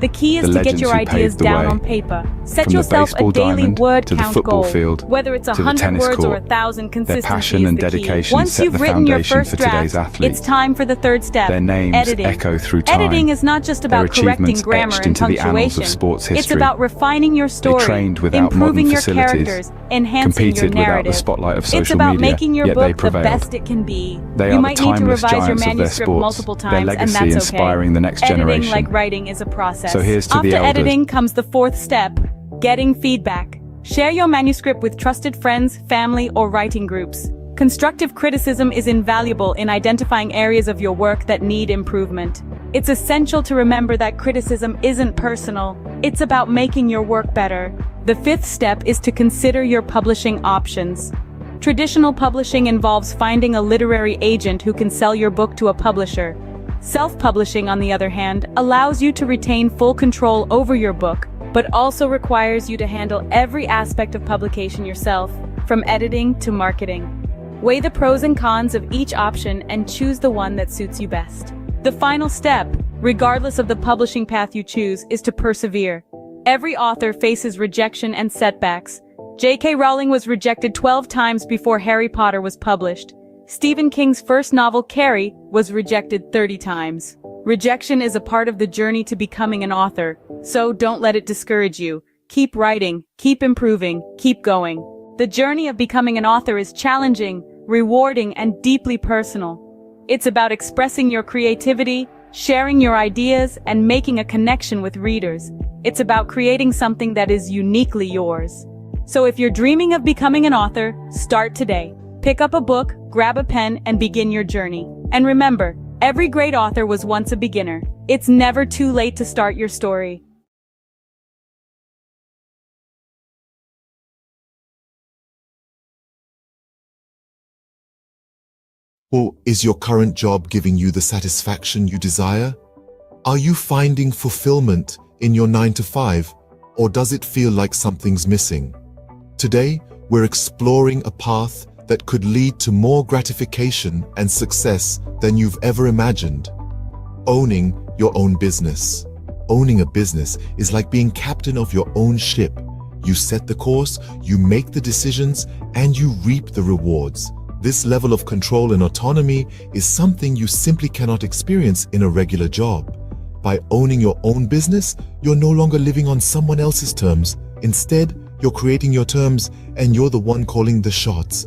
The key is the to get legends your who ideas paved the down way. on paper. Set From the yourself a baseball daily diamond word to the count football goal. field Whether it's to the 100 tennis words or court. 1,000, Their consistency passion is and the key. dedication Once set you've the written your foundation first for draft, today's athletes. it's time for the third step, Their names editing. echo through time. Editing is not just Their about correcting achievements grammar etched and into the annals punctuation. of sports It's history. about refining your story, trained without improving modern your facilities, characters, enhancing your competed without the narrative. spotlight of It's social about media, making your yet they book the prevailed. best it can be. They You are might the need to timeless revise your giants of their manuscript sports, multiple their times, and legacy that's okay. inspiring the next Editing, generation. like writing, is a process. So here's to After the elders. editing comes the fourth step, getting feedback. Share your manuscript with trusted friends, family, or writing groups. Constructive criticism is invaluable in identifying areas of your work that need improvement. It's essential to remember that criticism isn't personal. It's about making your work better. The fifth step is to consider your publishing options. Traditional publishing involves finding a literary agent who can sell your book to a publisher. Self-publishing, on the other hand, allows you to retain full control over your book, but also requires you to handle every aspect of publication yourself, from editing to marketing. Weigh the pros and cons of each option and choose the one that suits you best. The final step, regardless of the publishing path you choose, is to persevere. Every author faces rejection and setbacks. J.K. Rowling was rejected 12 times before Harry Potter was published. Stephen King's first novel, Carrie, was rejected 30 times. Rejection is a part of the journey to becoming an author, so don't let it discourage you. Keep writing, keep improving, keep going. The journey of becoming an author is challenging, rewarding, and deeply personal. It's about expressing your creativity, sharing your ideas, and making a connection with readers. It's about creating something that is uniquely yours. So if you're dreaming of becoming an author, start today. Pick up a book, grab a pen, and begin your journey. And remember, every great author was once a beginner. It's never too late to start your story. Or is your current job giving you the satisfaction you desire? Are you finding fulfillment in your 9-to-5, or does it feel like something's missing? Today, we're exploring a path that could lead to more gratification and success than you've ever imagined. Owning your own business. Owning a business is like being captain of your own ship. You set the course, you make the decisions, and you reap the rewards. This level of control and autonomy is something you simply cannot experience in a regular job. By owning your own business, you're no longer living on someone else's terms. Instead, you're creating your terms, and you're the one calling the shots.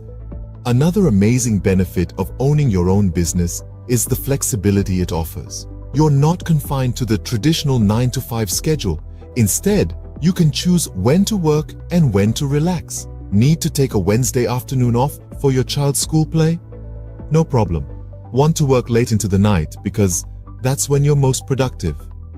Another amazing benefit of owning your own business is the flexibility it offers. You're not confined to the traditional 9-to-5 schedule. Instead, you can choose when to work and when to relax. Need to take a Wednesday afternoon off for your child's school play? No problem. Want to work late into the night because that's when you're most productive?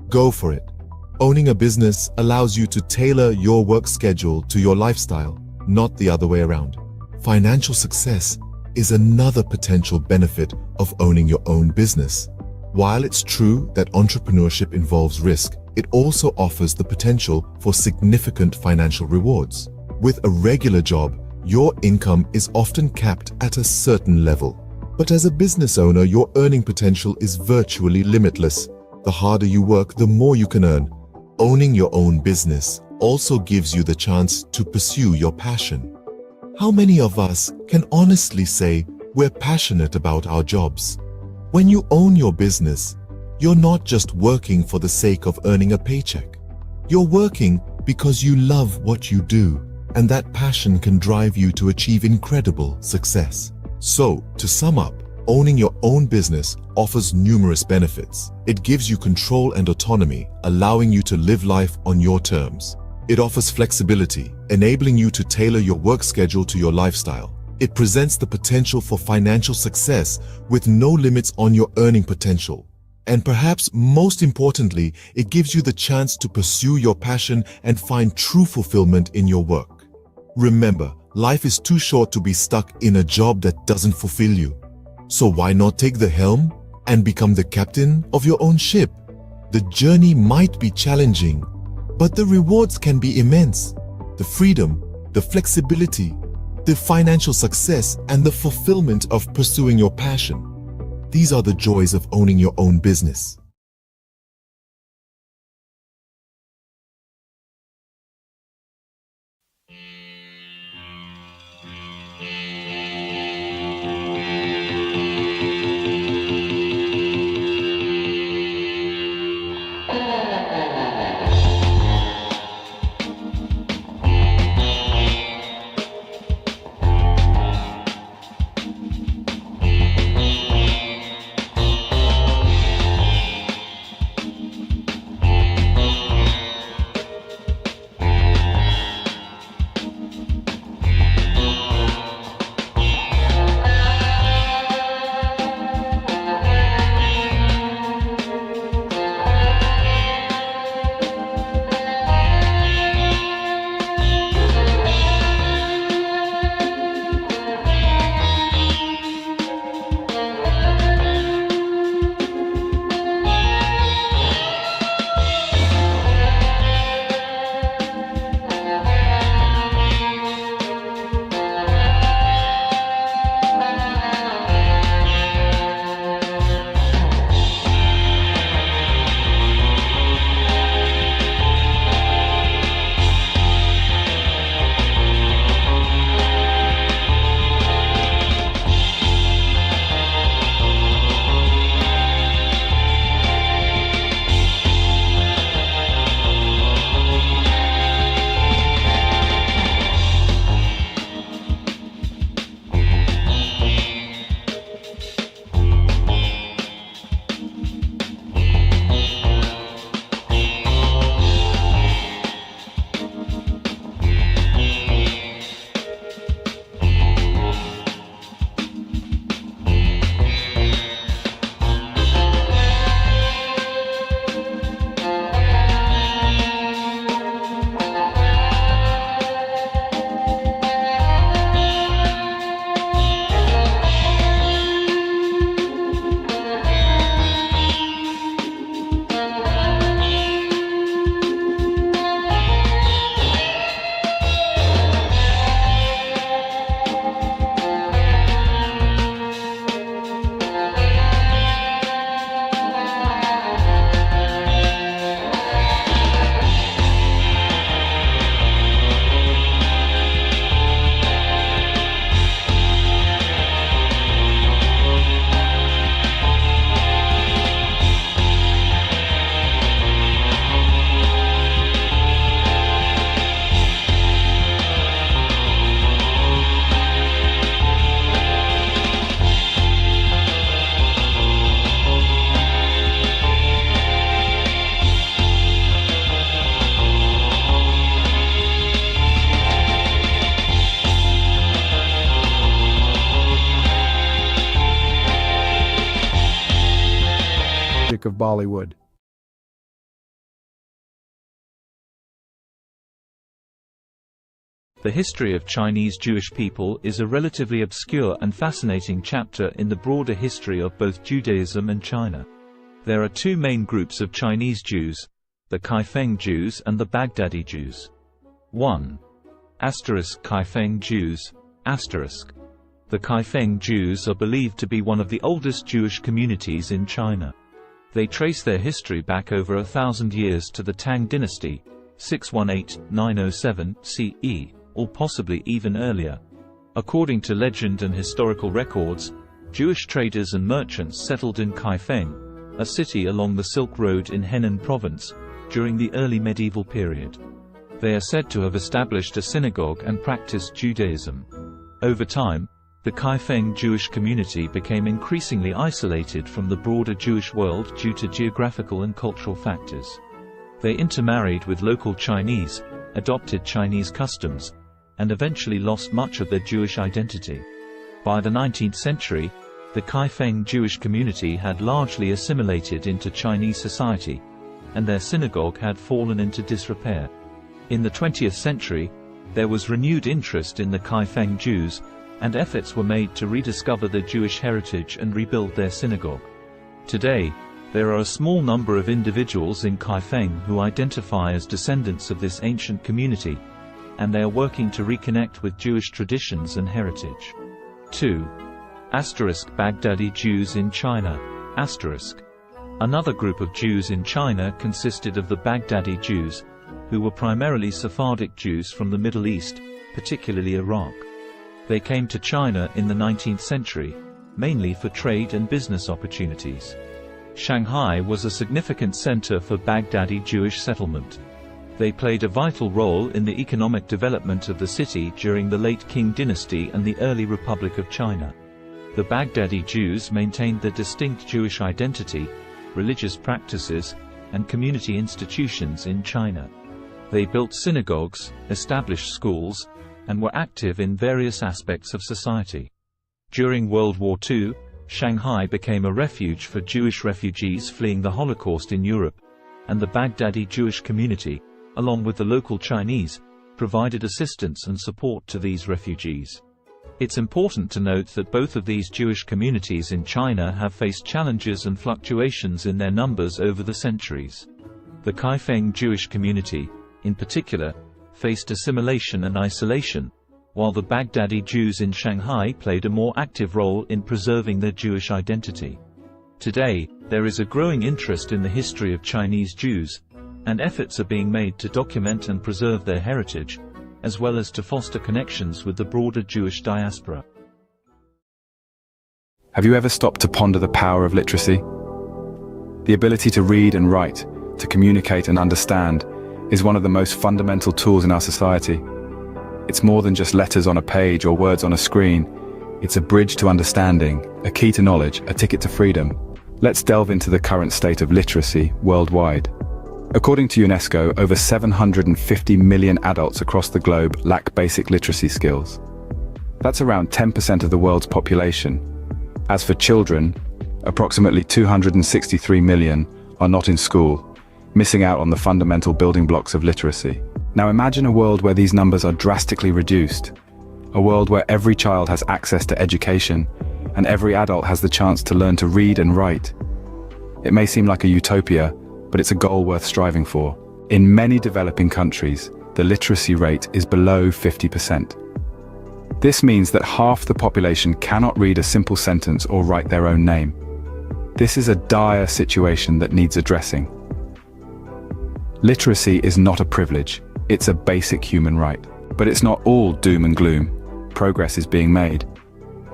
Go for it. Owning a business allows you to tailor your work schedule to your lifestyle, not the other way around. Financial success is another potential benefit of owning your own business. While it's true that entrepreneurship involves risk, it also offers the potential for significant financial rewards. With a regular job, your income is often capped at a certain level. But as a business owner, your earning potential is virtually limitless. The harder you work, the more you can earn. Owning your own business also gives you the chance to pursue your passion. How many of us can honestly say we're passionate about our jobs? When you own your business, you're not just working for the sake of earning a paycheck. You're working because you love what you do, and that passion can drive you to achieve incredible success. So, to sum up, owning your own business offers numerous benefits. It gives you control and autonomy, allowing you to live life on your terms. It offers flexibility, enabling you to tailor your work schedule to your lifestyle. It presents the potential for financial success with no limits on your earning potential. And perhaps most importantly, it gives you the chance to pursue your passion and find true fulfillment in your work. Remember, life is too short to be stuck in a job that doesn't fulfill you. So why not take the helm and become the captain of your own ship? The journey might be challenging, but the rewards can be immense. The freedom, the flexibility, the financial success, and the fulfillment of pursuing your passion. These are the joys of owning your own business. of Bollywood. The history of Chinese Jewish people is a relatively obscure and fascinating chapter in the broader history of both Judaism and China. There are two main groups of Chinese Jews, the Kaifeng Jews and the Baghdadi Jews. 1. Kaifeng Jews. The Kaifeng Jews are believed to be one of the oldest Jewish communities in China. They trace their history back over 1,000 years to the Tang dynasty, 618–907 CE, or possibly even earlier. According to legend and historical records, Jewish traders and merchants settled in Kaifeng, a city along the Silk Road in Henan province, during the early medieval period. They are said to have established a synagogue and practiced Judaism. Over time, the Kaifeng Jewish community became increasingly isolated from the broader Jewish world due to geographical and cultural factors. They intermarried with local Chinese, adopted Chinese customs, and eventually lost much of their Jewish identity. By the 19th century, the Kaifeng Jewish community had largely assimilated into Chinese society, and their synagogue had fallen into disrepair. In the 20th century, there was renewed interest in the Kaifeng Jews, and efforts were made to rediscover their Jewish heritage and rebuild their synagogue. Today, there are a small number of individuals in Kaifeng who identify as descendants of this ancient community, and they are working to reconnect with Jewish traditions and heritage. 2. Baghdadi Jews in China. Another group of Jews in China consisted of the Baghdadi Jews, who were primarily Sephardic Jews from the Middle East, particularly Iraq. They came to China in the 19th century, mainly for trade and business opportunities. Shanghai was a significant center for Baghdadi Jewish settlement. They played a vital role in the economic development of the city during the late Qing dynasty and the early Republic of China. The Baghdadi Jews maintained their distinct Jewish identity, religious practices, and community institutions in China. They built synagogues, established schools, and were active in various aspects of society. During World War II, Shanghai became a refuge for Jewish refugees fleeing the Holocaust in Europe, and the Baghdadi Jewish community, along with the local Chinese, provided assistance and support to these refugees. It's important to note that both of these Jewish communities in China have faced challenges and fluctuations in their numbers over the centuries. The Kaifeng Jewish community, in particular, faced assimilation and isolation, while the Baghdadi Jews in Shanghai played a more active role in preserving their Jewish identity. Today, there is a growing interest in the history of Chinese Jews, and efforts are being made to document and preserve their heritage, as well as to foster connections with the broader Jewish diaspora. Have you ever stopped to ponder the power of literacy? The ability to read and write, to communicate and understand, is one of the most fundamental tools in our society. It's more than just letters on a page or words on a screen. It's a bridge to understanding, a key to knowledge, a ticket to freedom. Let's delve into the current state of literacy worldwide. According to UNESCO, over 750 million adults across the globe lack basic literacy skills. That's around 10% of the world's population. As for children, approximately 263 million are not in school, missing out on the fundamental building blocks of literacy. Now imagine a world where these numbers are drastically reduced. A world where every child has access to education, and every adult has the chance to learn to read and write. It may seem like a utopia, but it's a goal worth striving for. In many developing countries, the literacy rate is below 50%. This means that half the population cannot read a simple sentence or write their own name. This is a dire situation that needs addressing. Literacy is not a privilege, it's a basic human right. But it's not all doom and gloom. Progress is being made.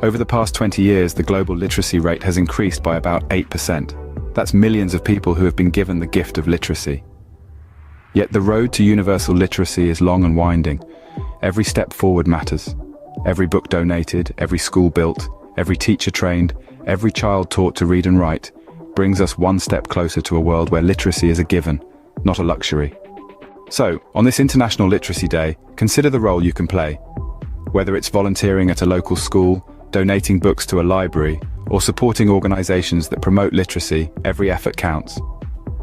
Over the past 20 years, the global literacy rate has increased by about 8%. That's millions of people who have been given the gift of literacy. Yet the road to universal literacy is long and winding. Every step forward matters. Every book donated, every school built, every teacher trained, every child taught to read and write, brings us one step closer to a world where literacy is a given, not a luxury. So, on this International Literacy Day, consider the role you can play. Whether it's volunteering at a local school, donating books to a library, or supporting organizations that promote literacy, every effort counts.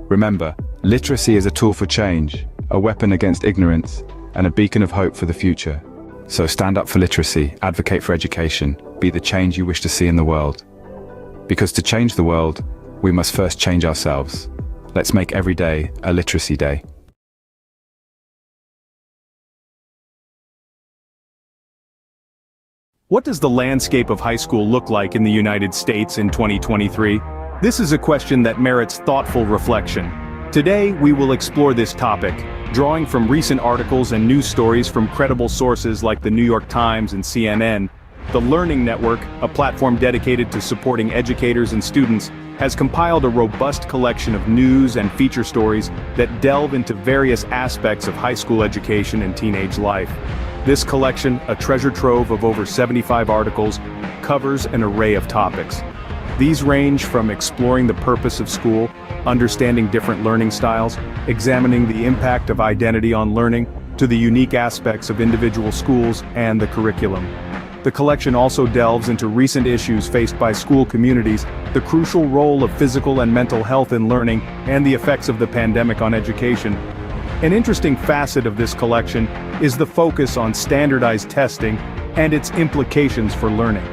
Remember, literacy is a tool for change, a weapon against ignorance, and a beacon of hope for the future. So stand up for literacy, advocate for education, be the change you wish to see in the world. Because to change the world, we must first change ourselves. Let's make every day a literacy day. What does the landscape of high school look like in the United States in 2023? This is a question that merits thoughtful reflection. Today, we will explore this topic, drawing from recent articles and news stories from credible sources like the New York Times and CNN. The Learning Network, a platform dedicated to supporting educators and students, has compiled a robust collection of news and feature stories that delve into various aspects of high school education and teenage life. This collection, a treasure trove of over 75 articles, covers an array of topics. These range from exploring the purpose of school, understanding different learning styles, examining the impact of identity on learning, to the unique aspects of individual schools and the curriculum. The collection also delves into recent issues faced by school communities, the crucial role of physical and mental health in learning, and the effects of the pandemic on education. An interesting facet of this collection is the focus on standardized testing and its implications for learning.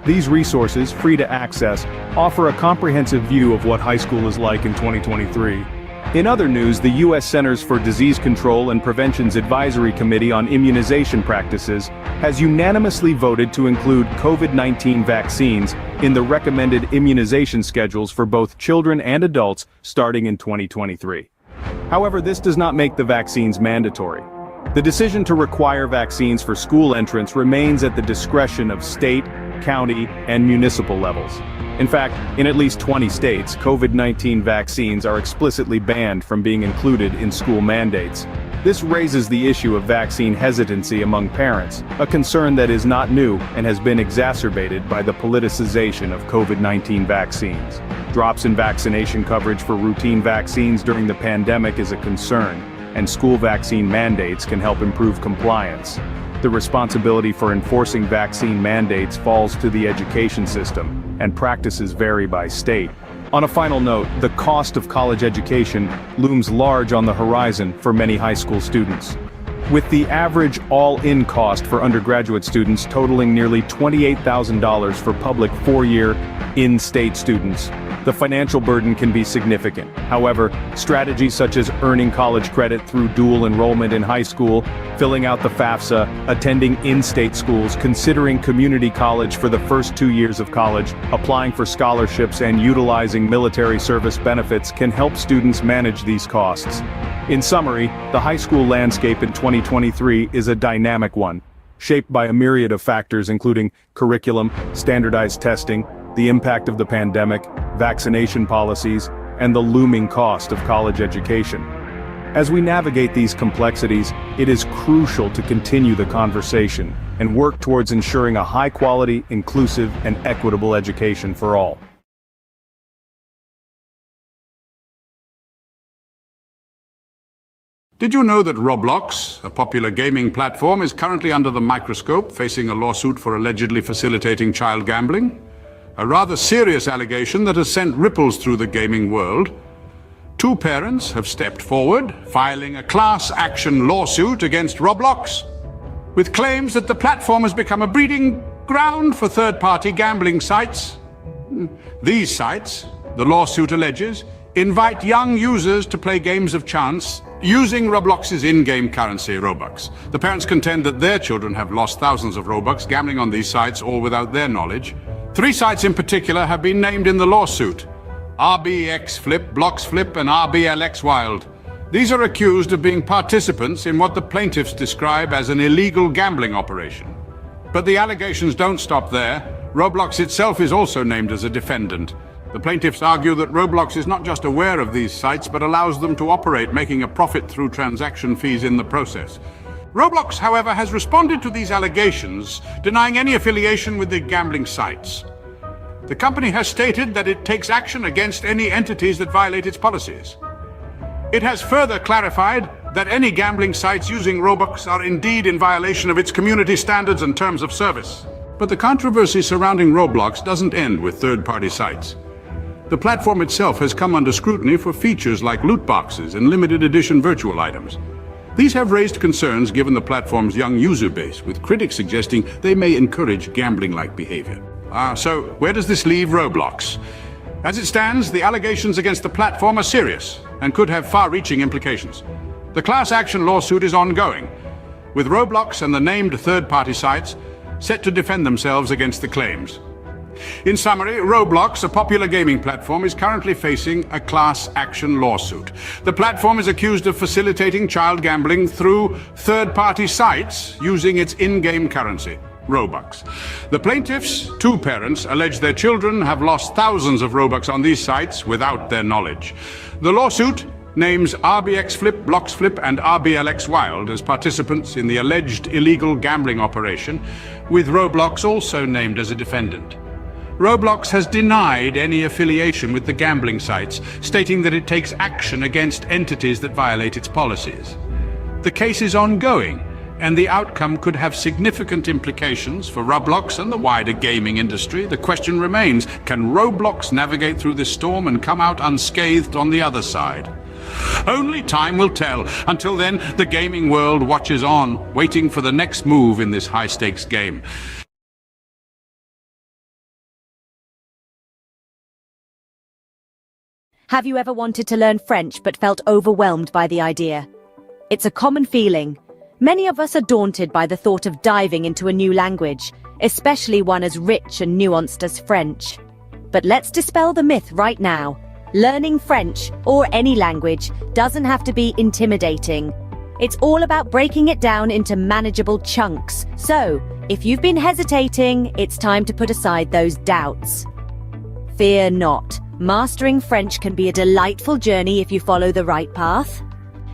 These resources, free to access, offer a comprehensive view of what high school is like in 2023. In other news, the U.S. Centers for Disease Control and Prevention's Advisory Committee on Immunization Practices has unanimously voted to include COVID-19 vaccines in the recommended immunization schedules for both children and adults starting in 2023. However, this does not make the vaccines mandatory. The decision to require vaccines for school entrance remains at the discretion of state, county, and municipal levels. In fact, in at least 20 states, COVID-19 vaccines are explicitly banned from being included in school mandates. This raises the issue of vaccine hesitancy among parents, a concern that is not new and has been exacerbated by the politicization of COVID-19 vaccines. Drops in vaccination coverage for routine vaccines during the pandemic is a concern, and school vaccine mandates can help improve compliance. The responsibility for enforcing vaccine mandates falls to the education system, and practices vary by state. On a final note, the cost of college education looms large on the horizon for many high school students. With the average all-in cost for undergraduate students totaling nearly $28,000 for public four-year, in-state students, the financial burden can be significant. However, strategies such as earning college credit through dual enrollment in high school, filling out the FAFSA, attending in-state schools, considering community college for the first 2 years of college, applying for scholarships, and utilizing military service benefits can help students manage these costs. In summary, the high school landscape in 2023 is a dynamic one, shaped by a myriad of factors including curriculum, standardized testing, the impact of the pandemic, vaccination policies, and the looming cost of college education. As we navigate these complexities, it is crucial to continue the conversation and work towards ensuring a high-quality, inclusive, and equitable education for all. Did you know that Roblox, a popular gaming platform, is currently under the microscope, facing a lawsuit for allegedly facilitating child gambling? A rather serious allegation that has sent ripples through the gaming world. Two parents have stepped forward, filing a class action lawsuit against Roblox, with claims that the platform has become a breeding ground for third-party gambling sites. These sites, the lawsuit alleges, invite young users to play games of chance using Roblox's in-game currency, Robux. The parents contend that their children have lost thousands of Robux gambling on these sites, all without their knowledge. 3 sites in particular have been named in the lawsuit: RBX Flip, Blocks Flip, and RBLX Wild. These are accused of being participants in what the plaintiffs describe as an illegal gambling operation. But the allegations don't stop there. Roblox itself is also named as a defendant. The plaintiffs argue that Roblox is not just aware of these sites, but allows them to operate, making a profit through transaction fees in the process. Roblox, however, has responded to these allegations, denying any affiliation with the gambling sites. The company has stated that it takes action against any entities that violate its policies. It has further clarified that any gambling sites using Robux are indeed in violation of its community standards and terms of service. But the controversy surrounding Roblox doesn't end with third-party sites. The platform itself has come under scrutiny for features like loot boxes and limited edition virtual items. These have raised concerns given the platform's young user base, with critics suggesting they may encourage gambling-like behavior. So where does this leave Roblox? As it stands, the allegations against the platform are serious and could have far-reaching implications. The class action lawsuit is ongoing, with Roblox and the named third-party sites set to defend themselves against the claims. In summary, Roblox, a popular gaming platform, is currently facing a class action lawsuit. The platform is accused of facilitating child gambling through third-party sites using its in-game currency, Robux. The plaintiffs, two parents, allege their children have lost thousands of Robux on these sites without their knowledge. The lawsuit names RBX Flip, Blocks Flip, and RBLX Wild as participants in the alleged illegal gambling operation, with Roblox also named as a defendant. Roblox has denied any affiliation with the gambling sites, stating that it takes action against entities that violate its policies. The case is ongoing, and the outcome could have significant implications for Roblox and the wider gaming industry. The question remains, can Roblox navigate through this storm and come out unscathed on the other side? Only time will tell. Until then, the gaming world watches on, waiting for the next move in this high-stakes game. Have you ever wanted to learn French but felt overwhelmed by the idea? It's a common feeling. Many of us are daunted by the thought of diving into a new language, especially one as rich and nuanced as French. But let's dispel the myth right now. Learning French, or any language, doesn't have to be intimidating. It's all about breaking it down into manageable chunks. So, if you've been hesitating, it's time to put aside those doubts. Fear not. Mastering French can be a delightful journey if you follow the right path.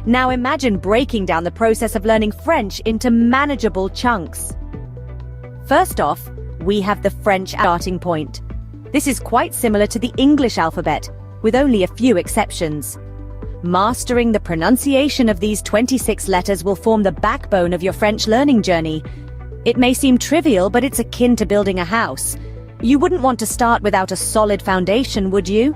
Now imagine breaking down the process of learning French into manageable chunks. First off, we have the French starting point. This is quite similar to the English alphabet, with only a few exceptions. Mastering the pronunciation of these 26 letters will form the backbone of your French learning journey. It may seem trivial, but it's akin to building a house. You wouldn't want to start without a solid foundation, would you?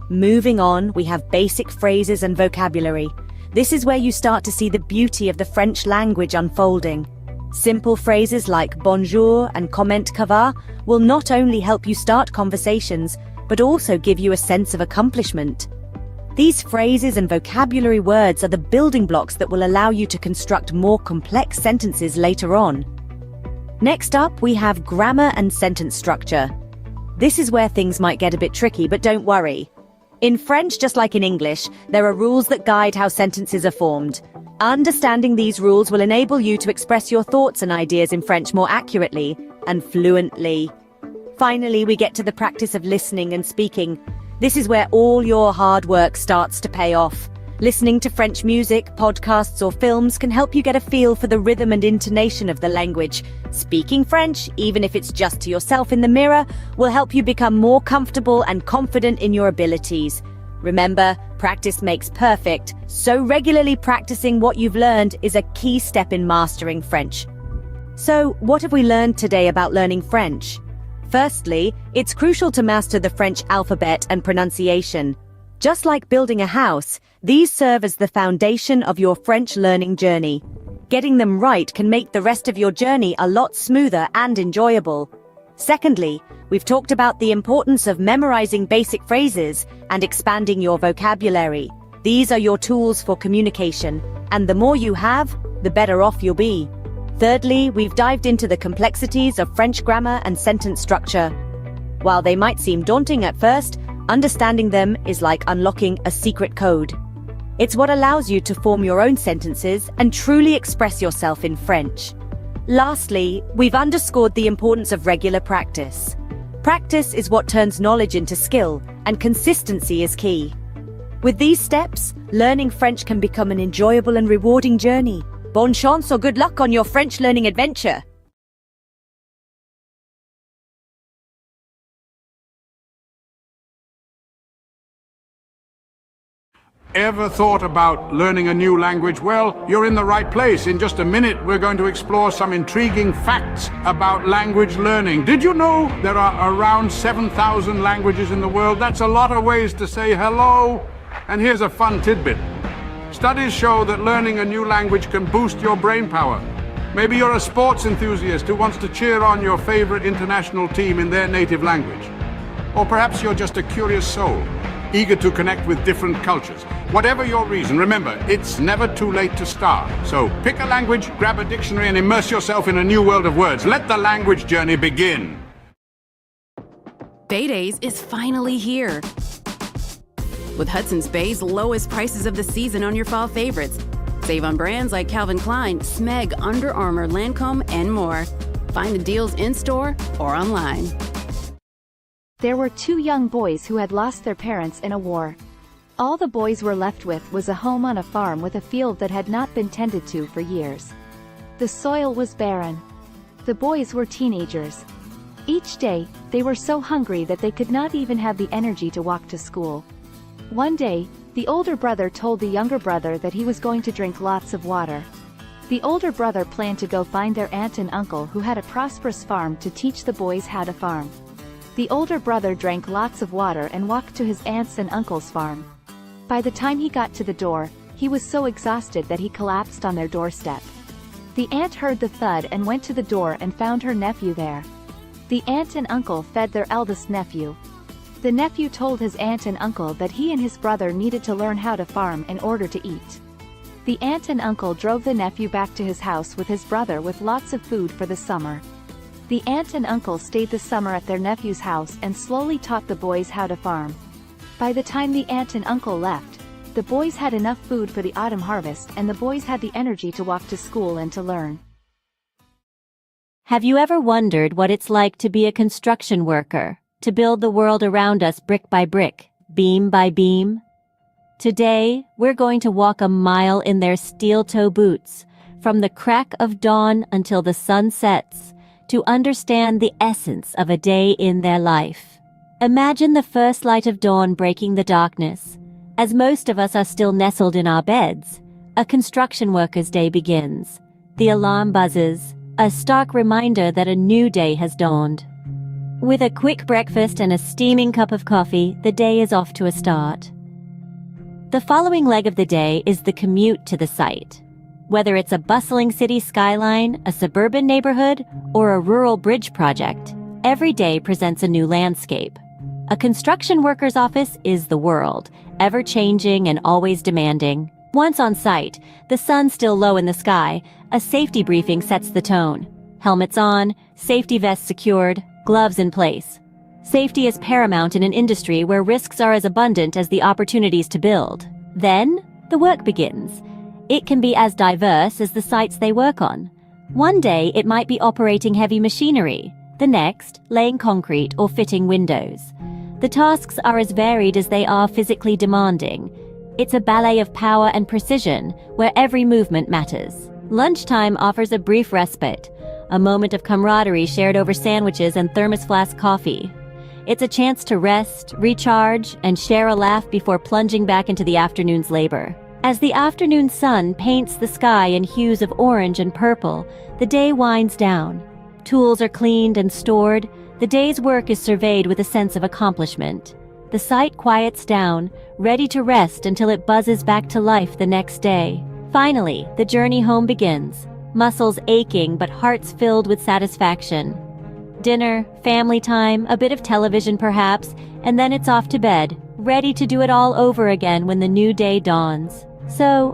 Moving on, we have basic phrases and vocabulary. This is where you start to see the beauty of the French language unfolding. Simple phrases like bonjour and comment ça va will not only help you start conversations, but also give you a sense of accomplishment. These phrases and vocabulary words are the building blocks that will allow you to construct more complex sentences later on. Next up, we have grammar and sentence structure. This is where things might get a bit tricky, but don't worry. In French, just like in English, there are rules that guide how sentences are formed. Understanding these rules will enable you to express your thoughts and ideas in French more accurately and fluently. Finally, we get to the practice of listening and speaking. This is where all your hard work starts to pay off. Listening to French music, podcasts, or films can help you get a feel for the rhythm and intonation of the language. Speaking French, even if it's just to yourself in the mirror, will help you become more comfortable and confident in your abilities. Remember, practice makes perfect, so regularly practicing what you've learned is a key step in mastering French. So, what have we learned today about learning French? Firstly, it's crucial to master the French alphabet and pronunciation. Just like building a house, these serve as the foundation of your French learning journey. Getting them right can make the rest of your journey a lot smoother and enjoyable. Secondly, we've talked about the importance of memorizing basic phrases and expanding your vocabulary. These are your tools for communication, and the more you have, the better off you'll be. Thirdly, we've dived into the complexities of French grammar and sentence structure. While they might seem daunting at first, understanding them is like unlocking a secret code. It's what allows you to form your own sentences and truly express yourself in French. Lastly, we've underscored the importance of regular practice. Practice is what turns knowledge into skill, and consistency is key. With these steps, learning French can become an enjoyable and rewarding journey. Bonne chance or good luck on your French learning adventure! Ever thought about learning a new language? Well, you're in the right place. In just a minute, we're going to explore some intriguing facts about language learning. Did you know there are around 7,000 languages in the world? That's a lot of ways to say hello. And here's a fun tidbit. Studies show that learning a new language can boost your brain power. Maybe you're a sports enthusiast who wants to cheer on your favorite international team in their native language. Or perhaps you're just a curious soul, eager to connect with different cultures. Whatever your reason, remember, it's never too late to start. So pick a language, grab a dictionary, and immerse yourself in a new world of words. Let the language journey begin. Bay Days is finally here. With Hudson's Bay's lowest prices of the season on your fall favorites. Save on brands like Calvin Klein, Smeg, Under Armour, Lancome, and more. Find the deals in-store or online. There were two young boys who had lost their parents in a war. All the boys were left with was a home on a farm with a field that had not been tended to for years. The soil was barren. The boys were teenagers. Each day, they were so hungry that they could not even have the energy to walk to school. One day, the older brother told the younger brother that he was going to drink lots of water. The older brother planned to go find their aunt and uncle who had a prosperous farm to teach the boys how to farm. The older brother drank lots of water and walked to his aunt's and uncle's farm. By the time he got to the door, he was so exhausted that he collapsed on their doorstep. The aunt heard the thud and went to the door and found her nephew there. The aunt and uncle fed their eldest nephew. The nephew told his aunt and uncle that he and his brother needed to learn how to farm in order to eat. The aunt and uncle drove the nephew back to his house with his brother with lots of food for the summer. The aunt and uncle stayed the summer at their nephew's house and slowly taught the boys how to farm. By the time the aunt and uncle left, the boys had enough food for the autumn harvest and the boys had the energy to walk to school and to learn. Have you ever wondered what it's like to be a construction worker? To build the world around us brick by brick, beam by beam? Today, we're going to walk a mile in their steel-toe boots, from the crack of dawn until the sun sets, to understand the essence of a day in their life. Imagine the first light of dawn breaking the darkness. As most of us are still nestled in our beds, a construction worker's day begins. The alarm buzzes, a stark reminder that a new day has dawned. With a quick breakfast and a steaming cup of coffee, the day is off to a start. The following leg of the day is the commute to the site. Whether it's a bustling city skyline, a suburban neighborhood, or a rural bridge project, every day presents a new landscape. A construction worker's office is the world, ever-changing and always demanding. Once on site, the sun still low in the sky, a safety briefing sets the tone. Helmets on, safety vests secured, gloves in place. Safety is paramount in an industry where risks are as abundant as the opportunities to build. Then, the work begins. It can be as diverse as the sites they work on. One day, it might be operating heavy machinery. The next, laying concrete or fitting windows. The tasks are as varied as they are physically demanding. It's a ballet of power and precision, where every movement matters. Lunchtime offers a brief respite, a moment of camaraderie shared over sandwiches and thermos flask coffee. It's a chance to rest, recharge, and share a laugh before plunging back into the afternoon's labor. As the afternoon sun paints the sky in hues of orange and purple, the day winds down. Tools are cleaned and stored. The day's work is surveyed with a sense of accomplishment. The site quiets down, ready to rest until it buzzes back to life the next day. Finally, the journey home begins. Muscles aching but hearts filled with satisfaction. Dinner, family time, a bit of television perhaps, and then it's off to bed, ready to do it all over again when the new day dawns. So,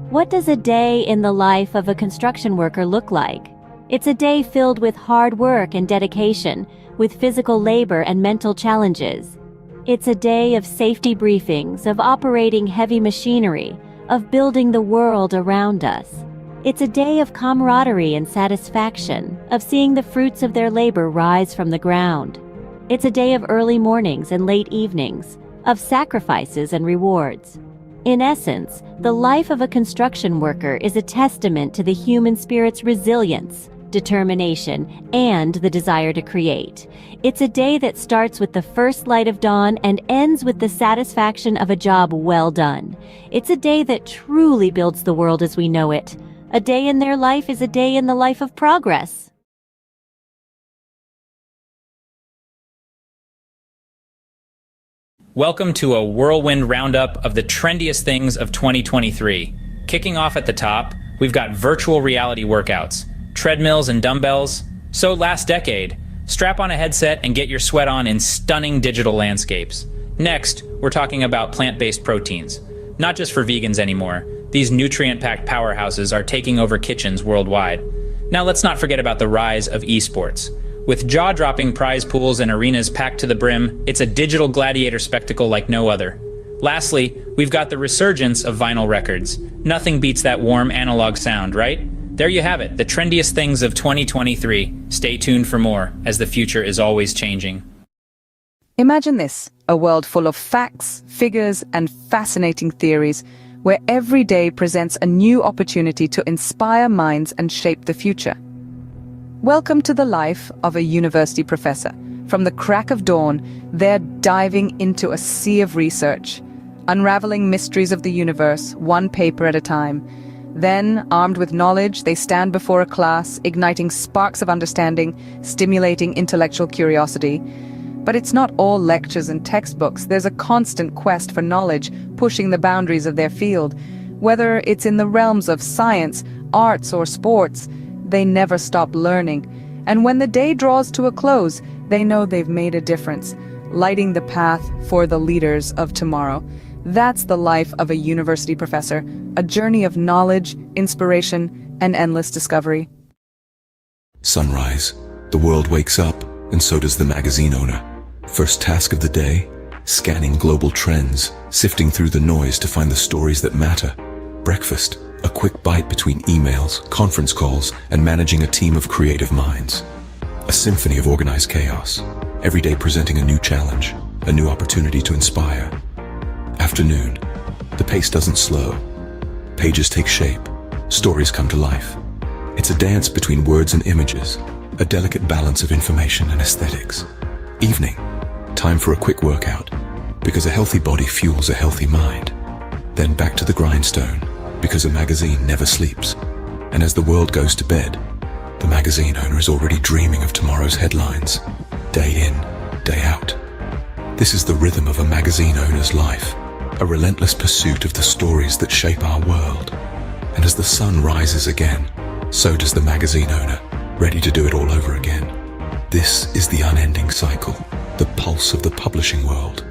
what does a day in the life of a construction worker look like? It's a day filled with hard work and dedication, with physical labor and mental challenges. It's a day of safety briefings, of operating heavy machinery, of building the world around us. It's a day of camaraderie and satisfaction, of seeing the fruits of their labor rise from the ground. It's a day of early mornings and late evenings, of sacrifices and rewards. In essence, the life of a construction worker is a testament to the human spirit's resilience, determination, and the desire to create. It's a day that starts with the first light of dawn and ends with the satisfaction of a job well done. It's a day that truly builds the world as we know it. A day in their life is a day in the life of progress. Welcome to a whirlwind roundup of the trendiest things of 2023. Kicking off at the top, we've got virtual reality workouts, treadmills and dumbbells. So last decade, strap on a headset and get your sweat on in stunning digital landscapes. Next, we're talking about plant-based proteins. Not just for vegans anymore, these nutrient-packed powerhouses are taking over kitchens worldwide. Now let's not forget about the rise of esports. With jaw-dropping prize pools and arenas packed to the brim, it's a digital gladiator spectacle like no other. Lastly, we've got the resurgence of vinyl records. Nothing beats that warm analog sound, right? There you have it, the trendiest things of 2023. Stay tuned for more, as the future is always changing. Imagine this, a world full of facts, figures, and fascinating theories, where every day presents a new opportunity to inspire minds and shape the future. Welcome to the life of a university professor. From the crack of dawn, they're diving into a sea of research, unraveling mysteries of the universe, one paper at a time. Then, armed with knowledge, they stand before a class, igniting sparks of understanding, stimulating intellectual curiosity. But it's not all lectures and textbooks. There's a constant quest for knowledge, pushing the boundaries of their field. Whether it's in the realms of science, arts, or sports, they never stop learning. And when the day draws to a close, they know they've made a difference, lighting the path for the leaders of tomorrow. That's the life of a university professor, a journey of knowledge, inspiration, and endless discovery. Sunrise. The world wakes up, and so does the magazine owner. First task of the day, scanning global trends, sifting through the noise to find the stories that matter. Breakfast. A quick bite between emails, conference calls, and managing a team of creative minds. A symphony of organized chaos, every day presenting a new challenge, a new opportunity to inspire. Afternoon. The pace doesn't slow. Pages take shape, stories come to life. It's a dance between words and images, a delicate balance of information and aesthetics. Evening. Time for a quick workout, because a healthy body fuels a healthy mind. Then back to the grindstone, because a magazine never sleeps. And as the world goes to bed, the magazine owner is already dreaming of tomorrow's headlines, day in, day out. This is the rhythm of a magazine owner's life, a relentless pursuit of the stories that shape our world. And as the sun rises again, so does the magazine owner, ready to do it all over again. This is the unending cycle, the pulse of the publishing world.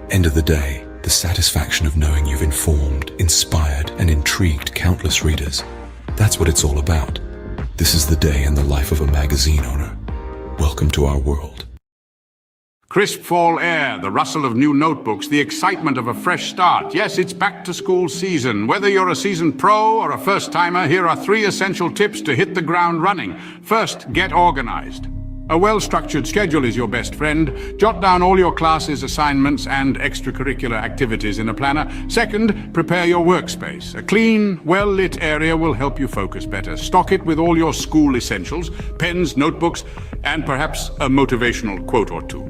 End of the day, the satisfaction of knowing you've informed, inspired, and intrigued countless readers. That's what it's all about. This is the day in the life of a magazine owner. Welcome to our world. Crisp fall air, the rustle of new notebooks, the excitement of a fresh start. Yes, it's back to school season. Whether you're a seasoned pro or a first-timer, here are 3 essential tips to hit the ground running. First, get organized. A well-structured schedule is your best friend. Jot down all your classes, assignments, and extracurricular activities in a planner. Second, prepare your workspace. A clean, well-lit area will help you focus better. Stock it with all your school essentials, pens, notebooks, and perhaps a motivational quote or two.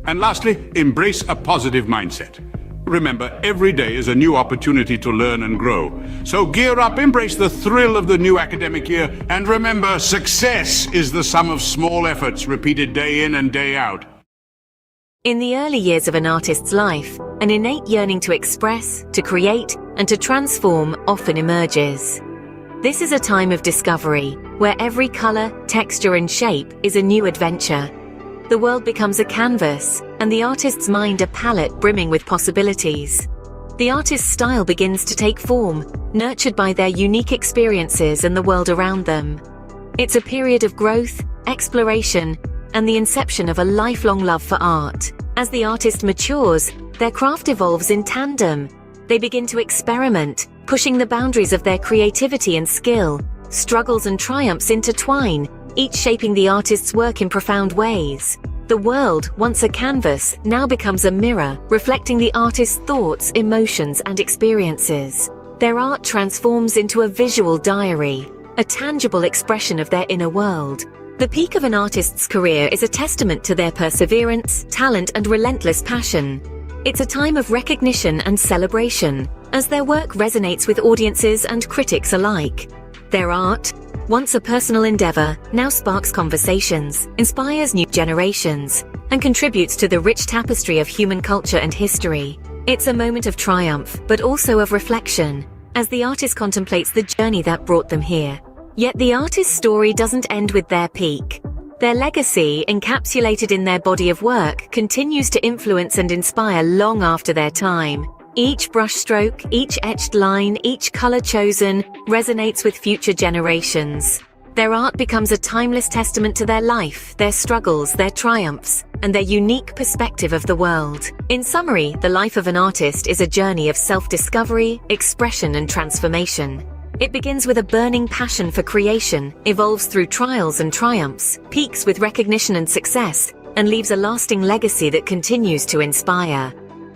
And lastly, embrace a positive mindset. Remember, every day is a new opportunity to learn and grow. So gear up, embrace the thrill of the new academic year, and remember, success is the sum of small efforts repeated day in and day out. In the early years of an artist's life, an innate yearning to express, to create, and to transform often emerges. This is a time of discovery, where every color, texture, and shape is a new adventure. The world becomes a canvas, and the artist's mind a palette brimming with possibilities. The artist's style begins to take form, nurtured by their unique experiences and the world around them. It's a period of growth, exploration, and the inception of a lifelong love for art. As the artist matures, their craft evolves in tandem. They begin to experiment, pushing the boundaries of their creativity and skill. Struggles and triumphs intertwine, each shaping the artist's work in profound ways. The world, once a canvas, now becomes a mirror, reflecting the artist's thoughts, emotions, and experiences. Their art transforms into a visual diary, a tangible expression of their inner world. The peak of an artist's career is a testament to their perseverance, talent, and relentless passion. It's a time of recognition and celebration, as their work resonates with audiences and critics alike. Their art, once a personal endeavor, now sparks conversations, inspires new generations, and contributes to the rich tapestry of human culture and history. It's a moment of triumph, but also of reflection, as the artist contemplates the journey that brought them here. Yet the artist's story doesn't end with their peak. Their legacy, encapsulated in their body of work, continues to influence and inspire long after their time. Each brushstroke, each etched line, each color chosen resonates with future generations. Their art becomes a timeless testament to their life, their struggles, their triumphs, and their unique perspective of the world. In summary, the life of an artist is a journey of self-discovery, expression, and transformation. It begins with a burning passion for creation, evolves through trials and triumphs, peaks with recognition and success, and leaves a lasting legacy that continues to inspire.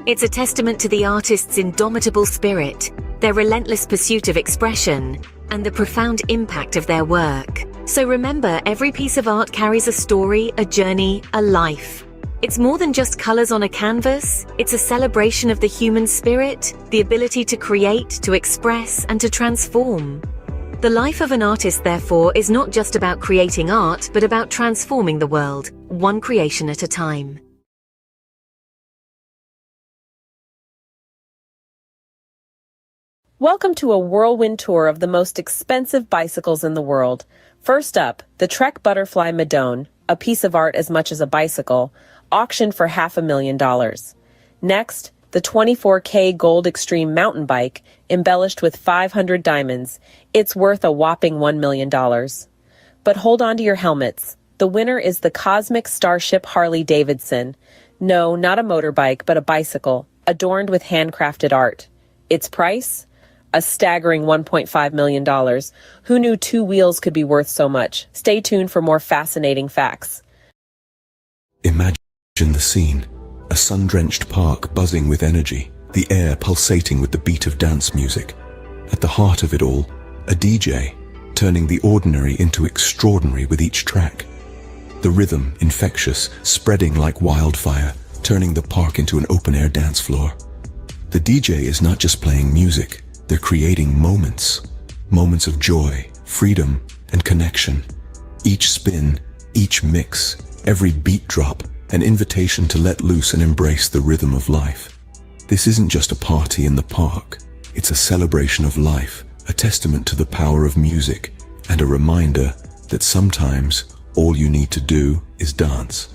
It's a testament to the artist's indomitable spirit, their relentless pursuit of expression, and the profound impact of their work. So remember, every piece of art carries a story, a journey, a life. It's more than just colors on a canvas. It's a celebration of the human spirit, the ability to create, to express, and to transform. The life of an artist, therefore, is not just about creating art, but about transforming the world, one creation at a time. Welcome to a whirlwind tour of the most expensive bicycles in the world. First up, the Trek Butterfly Madone, a piece of art as much as a bicycle, auctioned for $500,000. Next, the 24K Gold Extreme mountain bike, embellished with 500 diamonds. It's worth a whopping $1 million. But hold on to your helmets. The winner is the Cosmic Starship Harley-Davidson. No, not a motorbike, but a bicycle, adorned with handcrafted art. Its price? A staggering $1.5 million. Who knew two wheels could be worth so much? Stay tuned for more fascinating facts. Imagine the scene. A sun-drenched park buzzing with energy, the air pulsating with the beat of dance music. At the heart of it all, a DJ, turning the ordinary into extraordinary with each track. The rhythm, infectious, spreading like wildfire, turning the park into an open-air dance floor. The DJ is not just playing music. They're creating moments of joy, freedom, and connection. Each spin, each mix, every beat drop, an invitation to let loose and embrace the rhythm of life. This isn't just a party in the park. It's a celebration of life, a testament to the power of music, and a reminder that sometimes all you need to do is dance.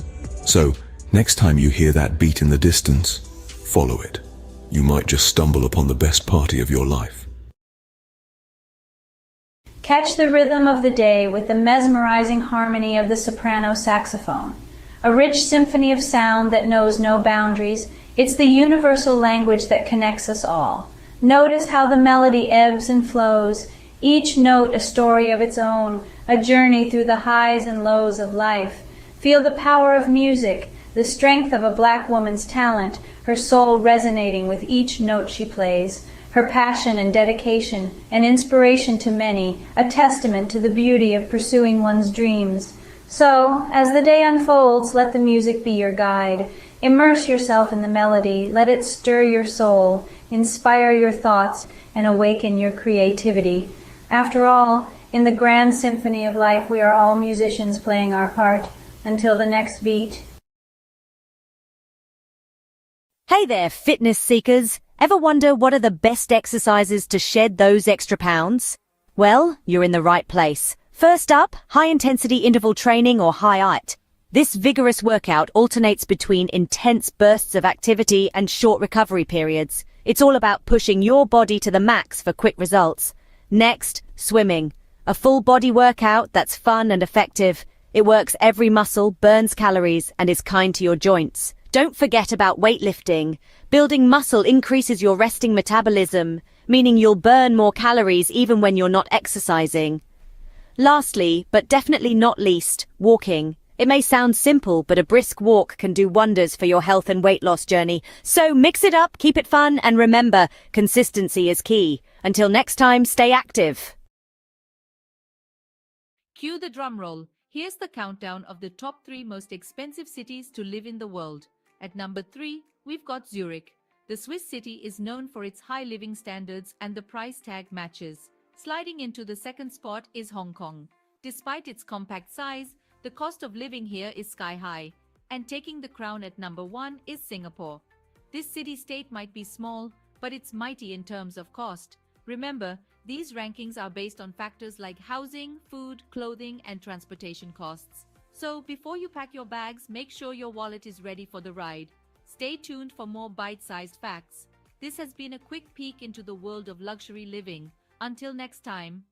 So, next time you hear that beat in the distance, follow it. You might just stumble upon the best party of your life. Catch the rhythm of the day with the mesmerizing harmony of the soprano saxophone. A rich symphony of sound that knows no boundaries. It's the universal language that connects us all. Notice how the melody ebbs and flows, each note a story of its own, a journey through the highs and lows of life. Feel the power of music, the strength of a black woman's talent, her soul resonating with each note she plays, her passion and dedication, an inspiration to many, a testament to the beauty of pursuing one's dreams. So, as the day unfolds, let the music be your guide. Immerse yourself in the melody, let it stir your soul, inspire your thoughts, and awaken your creativity. After all, in the grand symphony of life, we are all musicians playing our part. Until the next beat. Hey there, fitness seekers. Ever wonder what are the best exercises to shed those extra pounds? Well, you're in the right place. First up, high-intensity interval training or HIIT. This vigorous workout alternates between intense bursts of activity and short recovery periods. It's all about pushing your body to the max for quick results. Next, swimming. A full body workout that's fun and effective. It works every muscle, burns calories, and is kind to your joints. Don't forget about weightlifting. Building muscle increases your resting metabolism, meaning you'll burn more calories even when you're not exercising. Lastly, but definitely not least, walking. It may sound simple, but a brisk walk can do wonders for your health and weight loss journey. So mix it up, keep it fun, and remember, consistency is key. Until next time, stay active. Cue the drum roll. Here's the countdown of the top 3 most expensive cities to live in the world. At number 3, we've got Zurich. The Swiss city is known for its high living standards and the price tag matches. Sliding into the second spot is Hong Kong. Despite its compact size, the cost of living here is sky high. And taking the crown at number 1 is Singapore. This city-state might be small, but it's mighty in terms of cost. Remember, these rankings are based on factors like housing, food, clothing, and transportation costs. So, before you pack your bags, make sure your wallet is ready for the ride. Stay tuned for more bite-sized facts. This has been a quick peek into the world of luxury living. Until next time.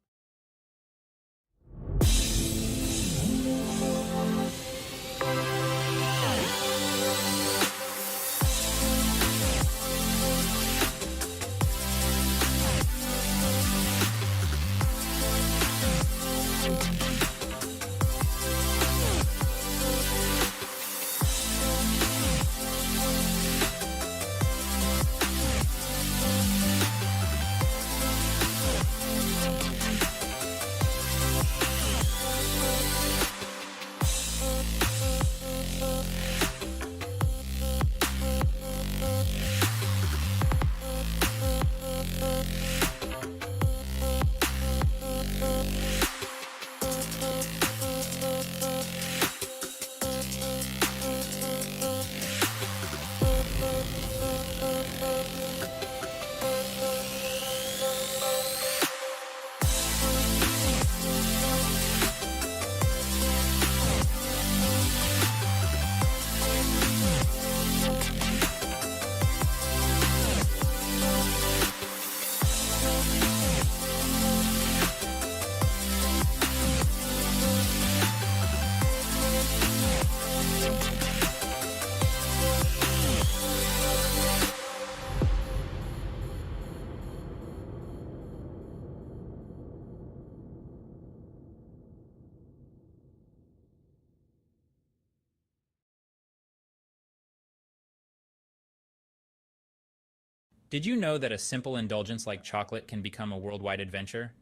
Did you know that a simple indulgence like chocolate can become a worldwide adventure?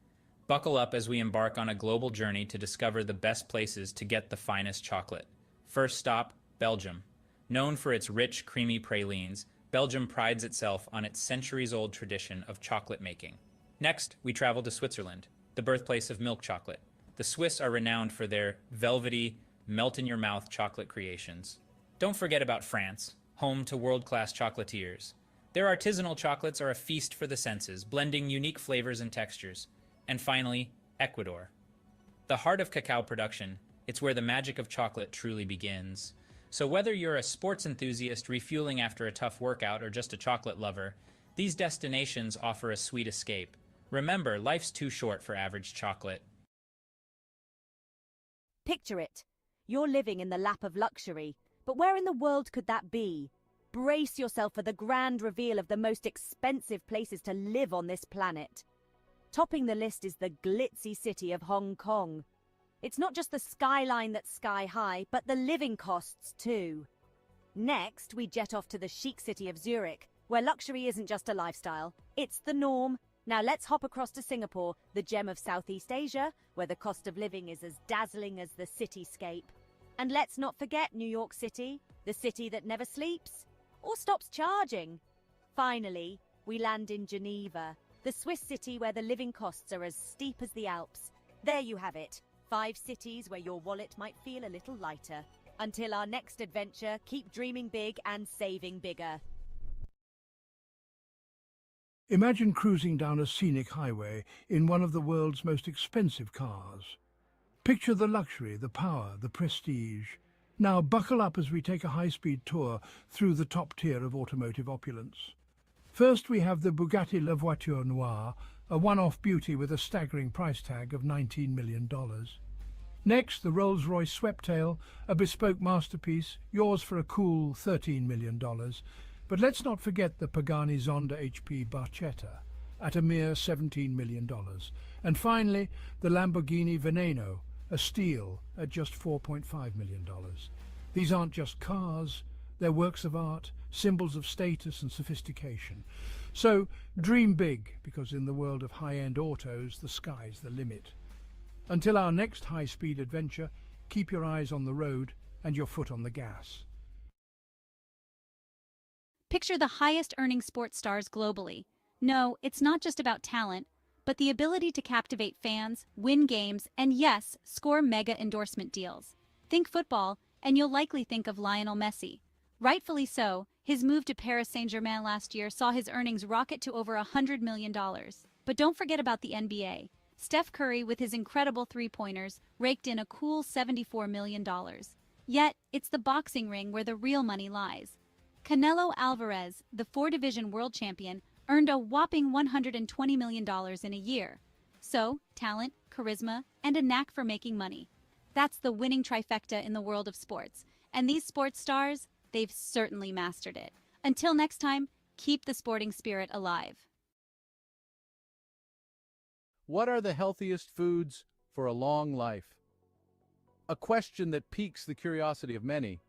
Buckle up as we embark on a global journey to discover the best places to get the finest chocolate. First stop, Belgium. Known for its rich, creamy pralines, Belgium prides itself on its centuries-old tradition of chocolate making. Next, we travel to Switzerland, the birthplace of milk chocolate. The Swiss are renowned for their velvety, melt-in-your-mouth chocolate creations. Don't forget about France, home to world-class chocolatiers. Their artisanal chocolates are a feast for the senses, blending unique flavors and textures. And finally, Ecuador. The heart of cacao production, it's where the magic of chocolate truly begins. So whether you're a sports enthusiast refueling after a tough workout or just a chocolate lover, these destinations offer a sweet escape. Remember, life's too short for average chocolate. Picture it. You're living in the lap of luxury, but where in the world could that be? Brace yourself for the grand reveal of the most expensive places to live on this planet. Topping the list is the glitzy city of Hong Kong. It's not just the skyline that's sky high, but the living costs too. Next, we jet off to the chic city of Zurich, where luxury isn't just a lifestyle, it's the norm. Now let's hop across to Singapore, the gem of Southeast Asia, where the cost of living is as dazzling as the cityscape. And let's not forget New York City, the city that never sleeps or stops charging. Finally, we land in Geneva, the Swiss city where the living costs are as steep as the Alps. There you have it, 5 cities where your wallet might feel a little lighter. Until our next adventure, keep dreaming big and saving bigger. Imagine cruising down a scenic highway in one of the world's most expensive cars. Picture the luxury, the power, the prestige. Now buckle up as we take a high-speed tour through the top tier of automotive opulence. First we have the Bugatti La Voiture Noire, a one-off beauty with a staggering price tag of $19 million. Next, the Rolls-Royce Sweptail, a bespoke masterpiece, yours for a cool $13 million. But let's not forget the Pagani Zonda HP Barchetta, at a mere $17 million. And finally, the Lamborghini Veneno, a steal at just $4.5 million. These aren't just cars, they're works of art, symbols of status and sophistication. So dream big, because in the world of high-end autos, the sky's the limit. Until our next high-speed adventure, keep your eyes on the road and your foot on the gas. Picture the highest-earning sports stars globally. No, it's not just about talent, but the ability to captivate fans, win games, and yes, score mega endorsement deals. Think football, and you'll likely think of Lionel Messi. Rightfully so, his move to Paris Saint-Germain last year saw his earnings rocket to over $100 million. But don't forget about the NBA. Steph Curry, with his incredible three-pointers, raked in a cool $74 million. Yet, it's the boxing ring where the real money lies. Canelo Alvarez, the four-division world champion, earned a whopping $120 million in a year. So, talent, charisma, and a knack for making money. That's the winning trifecta in the world of sports. And these sports stars, they've certainly mastered it. Until next time, keep the sporting spirit alive. What are the healthiest foods for a long life? A question that piques the curiosity of many.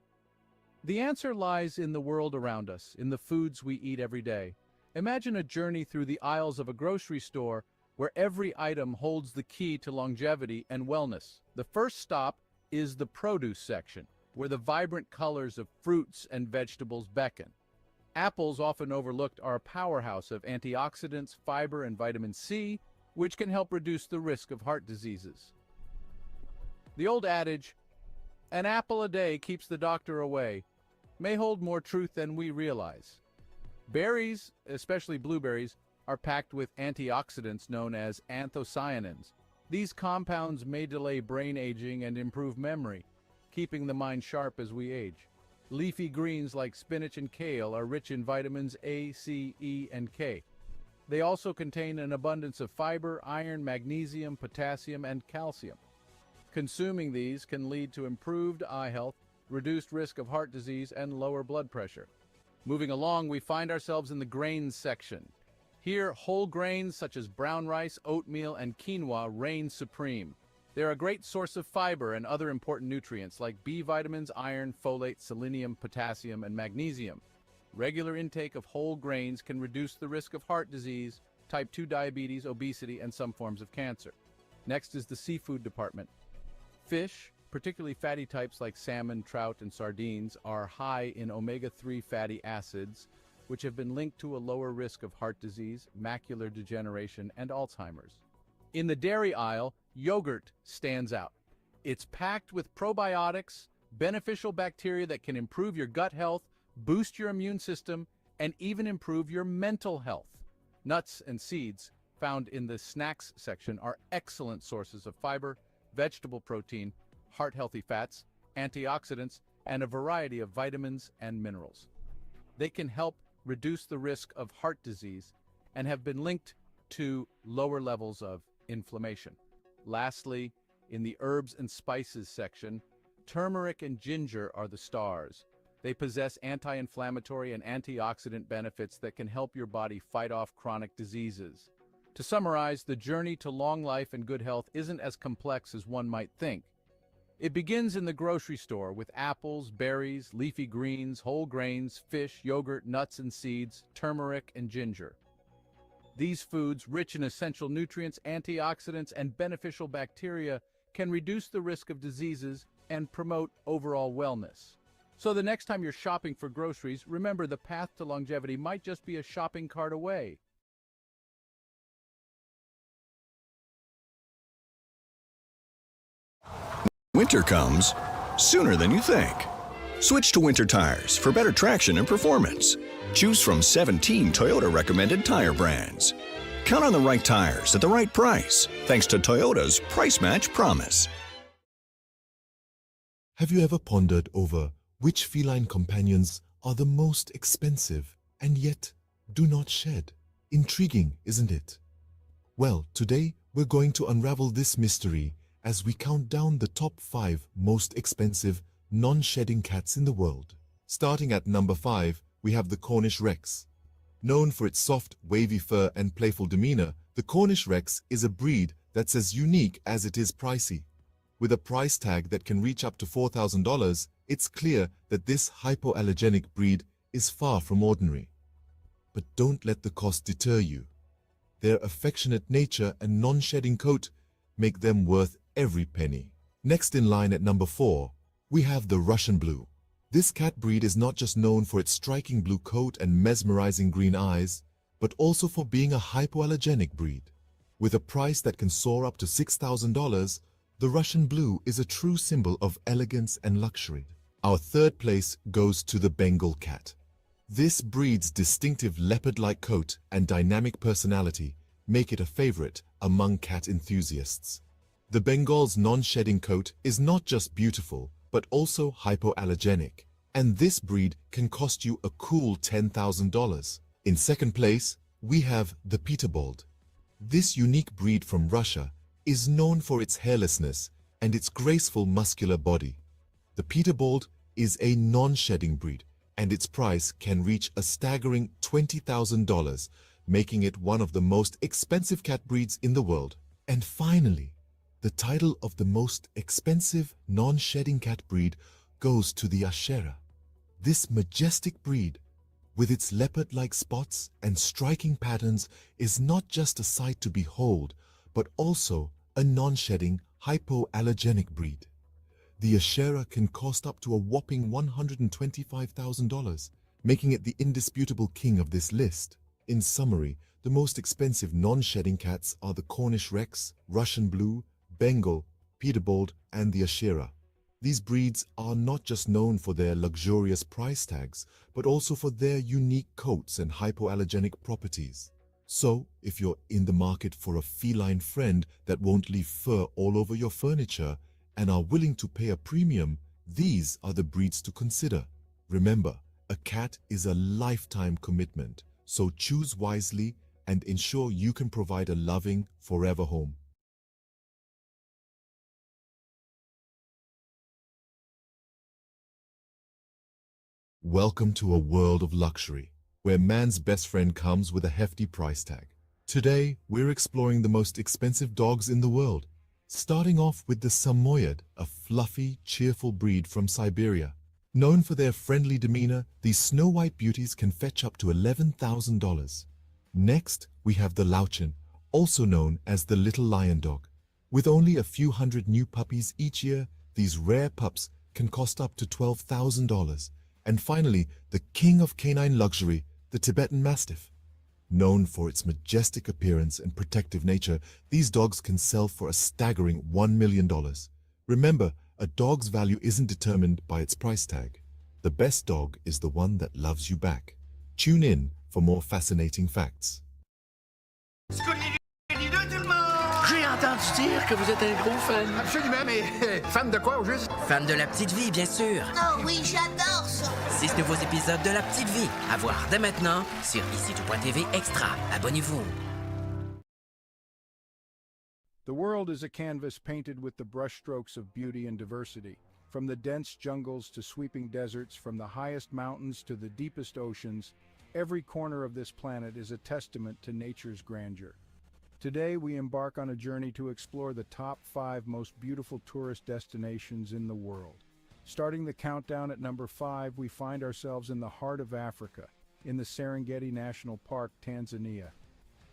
The answer lies in the world around us, in the foods we eat every day. Imagine a journey through the aisles of a grocery store where every item holds the key to longevity and wellness. The first stop is the produce section, where the vibrant colors of fruits and vegetables beckon. Apples, often overlooked, are a powerhouse of antioxidants, fiber, and vitamin C, which can help reduce the risk of heart diseases. The old adage, "An apple a day keeps the doctor away," may hold more truth than we realize. Berries, especially blueberries, are packed with antioxidants known as anthocyanins. These compounds may delay brain aging and improve memory, keeping the mind sharp as we age. Leafy greens like spinach and kale are rich in vitamins A, C, E, and K. They also contain an abundance of fiber, iron, magnesium, potassium, and calcium. Consuming these can lead to improved eye health, reduced risk of heart disease, and lower blood pressure. Moving along, we find ourselves in the grains section. Here, whole grains such as brown rice, oatmeal, and quinoa reign supreme. They're a great source of fiber and other important nutrients like B vitamins, iron, folate, selenium, potassium, and magnesium. Regular intake of whole grains can reduce the risk of heart disease, type 2 diabetes, obesity, and some forms of cancer. Next is the seafood department. Fish, particularly fatty types like salmon, trout, and sardines, are high in omega-3 fatty acids, which have been linked to a lower risk of heart disease, macular degeneration, and Alzheimer's. In the dairy aisle, yogurt stands out. It's packed with probiotics, beneficial bacteria that can improve your gut health, boost your immune system, and even improve your mental health. Nuts and seeds, found in the snacks section, are excellent sources of fiber, vegetable protein, heart-healthy fats, antioxidants, and a variety of vitamins and minerals. They can help reduce the risk of heart disease and have been linked to lower levels of inflammation. Lastly, in the herbs and spices section, turmeric and ginger are the stars. They possess anti-inflammatory and antioxidant benefits that can help your body fight off chronic diseases. To summarize, the journey to long life and good health isn't as complex as one might think. It begins in the grocery store with apples, berries, leafy greens, whole grains, fish, yogurt, nuts and seeds, turmeric, and ginger. These foods, rich in essential nutrients, antioxidants, and beneficial bacteria, can reduce the risk of diseases and promote overall wellness. So the next time you're shopping for groceries, remember the path to longevity might just be a shopping cart away. Winter comes sooner than you think. Switch to Winter tires for better traction and performance. Choose from 17 Toyota recommended tire brands. Count on the right tires at the right price, thanks to Toyota's Price Match Promise. Have you ever pondered over which feline companions are the most expensive and yet do not shed? Intriguing, isn't it? Well, today we're going to unravel this mystery as we count down the top 5 most expensive non-shedding cats in the world. Starting at number 5, we have the Cornish Rex. Known for its soft, wavy fur and playful demeanor, the Cornish Rex is a breed that's as unique as it is pricey. With a price tag that can reach up to $4,000, it's clear that this hypoallergenic breed is far from ordinary. But don't let the cost deter you. Their affectionate nature and non-shedding coat make them worth every penny. Next in line at number 4, we have the Russian Blue. This cat breed is not just known for its striking blue coat and mesmerizing green eyes, but also for being a hypoallergenic breed. With a price that can soar up to $6,000, the Russian Blue is a true symbol of elegance and luxury. Our third place goes to the Bengal cat. This breed's distinctive leopard-like coat and dynamic personality make it a favorite among cat enthusiasts. The Bengal's non-shedding coat is not just beautiful, but also hypoallergenic, and this breed can cost you a cool $10,000. In second place, we have the Peterbold. This unique breed from Russia is known for its hairlessness and its graceful muscular body. The Peterbold is a non-shedding breed, and its price can reach a staggering $20,000, making it one of the most expensive cat breeds in the world. And finally, the title of the most expensive non-shedding cat breed goes to the Ashera. This majestic breed, with its leopard-like spots and striking patterns, is not just a sight to behold, but also a non-shedding, hypoallergenic breed. The Ashera can cost up to a whopping $125,000, making it the indisputable king of this list. In summary, the most expensive non-shedding cats are the Cornish Rex, Russian Blue, Bengal, Peterbold, and the Ashera. These breeds are not just known for their luxurious price tags, but also for their unique coats and hypoallergenic properties. So, if you're in the market for a feline friend that won't leave fur all over your furniture and are willing to pay a premium, these are the breeds to consider. Remember, a cat is a lifetime commitment, so choose wisely and ensure you can provide a loving, forever home. Welcome to a world of luxury, where man's best friend comes with a hefty price tag. Today, we're exploring the most expensive dogs in the world, starting off with the Samoyed, a fluffy, cheerful breed from Siberia. Known for their friendly demeanor, these snow-white beauties can fetch up to $11,000. Next, we have the Lauchin, also known as the little lion dog. With only a few hundred new puppies each year, these rare pups can cost up to $12,000. And finally, the king of canine luxury, the Tibetan Mastiff. Known for its majestic appearance and protective nature, these dogs can sell for a staggering $1 million. Remember, a dog's value isn't determined by its price tag. The best dog is the one that loves you back. Tune in for more fascinating facts. J'ai entendu dire que vous êtes un gros fan. Absolument, mais fan de quoi au juste? Fan de La Petite Vie, bien sûr. Oh oui, j'adore ça. 6 nouveaux épisodes de La Petite Vie. À voir dès maintenant sur ici.tv Extra. Abonnez-vous. The world is a canvas painted with the brushstrokes of beauty and diversity. From the dense jungles to sweeping deserts, from the highest mountains to the deepest oceans, every corner of this planet is a testament to nature's grandeur. Today, we embark on a journey to explore the top 5 most beautiful tourist destinations in the world. Starting the countdown at number 5, we find ourselves in the heart of Africa, in the Serengeti National Park, Tanzania.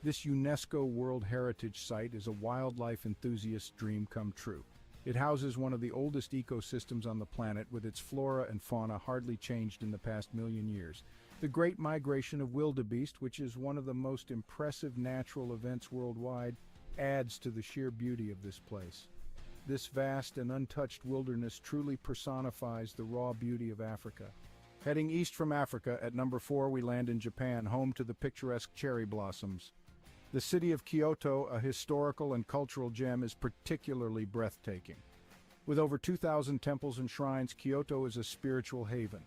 This UNESCO World Heritage Site is a wildlife enthusiast's dream come true. It houses one of the oldest ecosystems on the planet, with its flora and fauna hardly changed in the past million years. The Great Migration of Wildebeest, which is one of the most impressive natural events worldwide, adds to the sheer beauty of this place. This vast and untouched wilderness truly personifies the raw beauty of Africa. Heading east from Africa, at number 4 we land in Japan, home to the picturesque cherry blossoms. The city of Kyoto, a historical and cultural gem, is particularly breathtaking. With over 2,000 temples and shrines, Kyoto is a spiritual haven.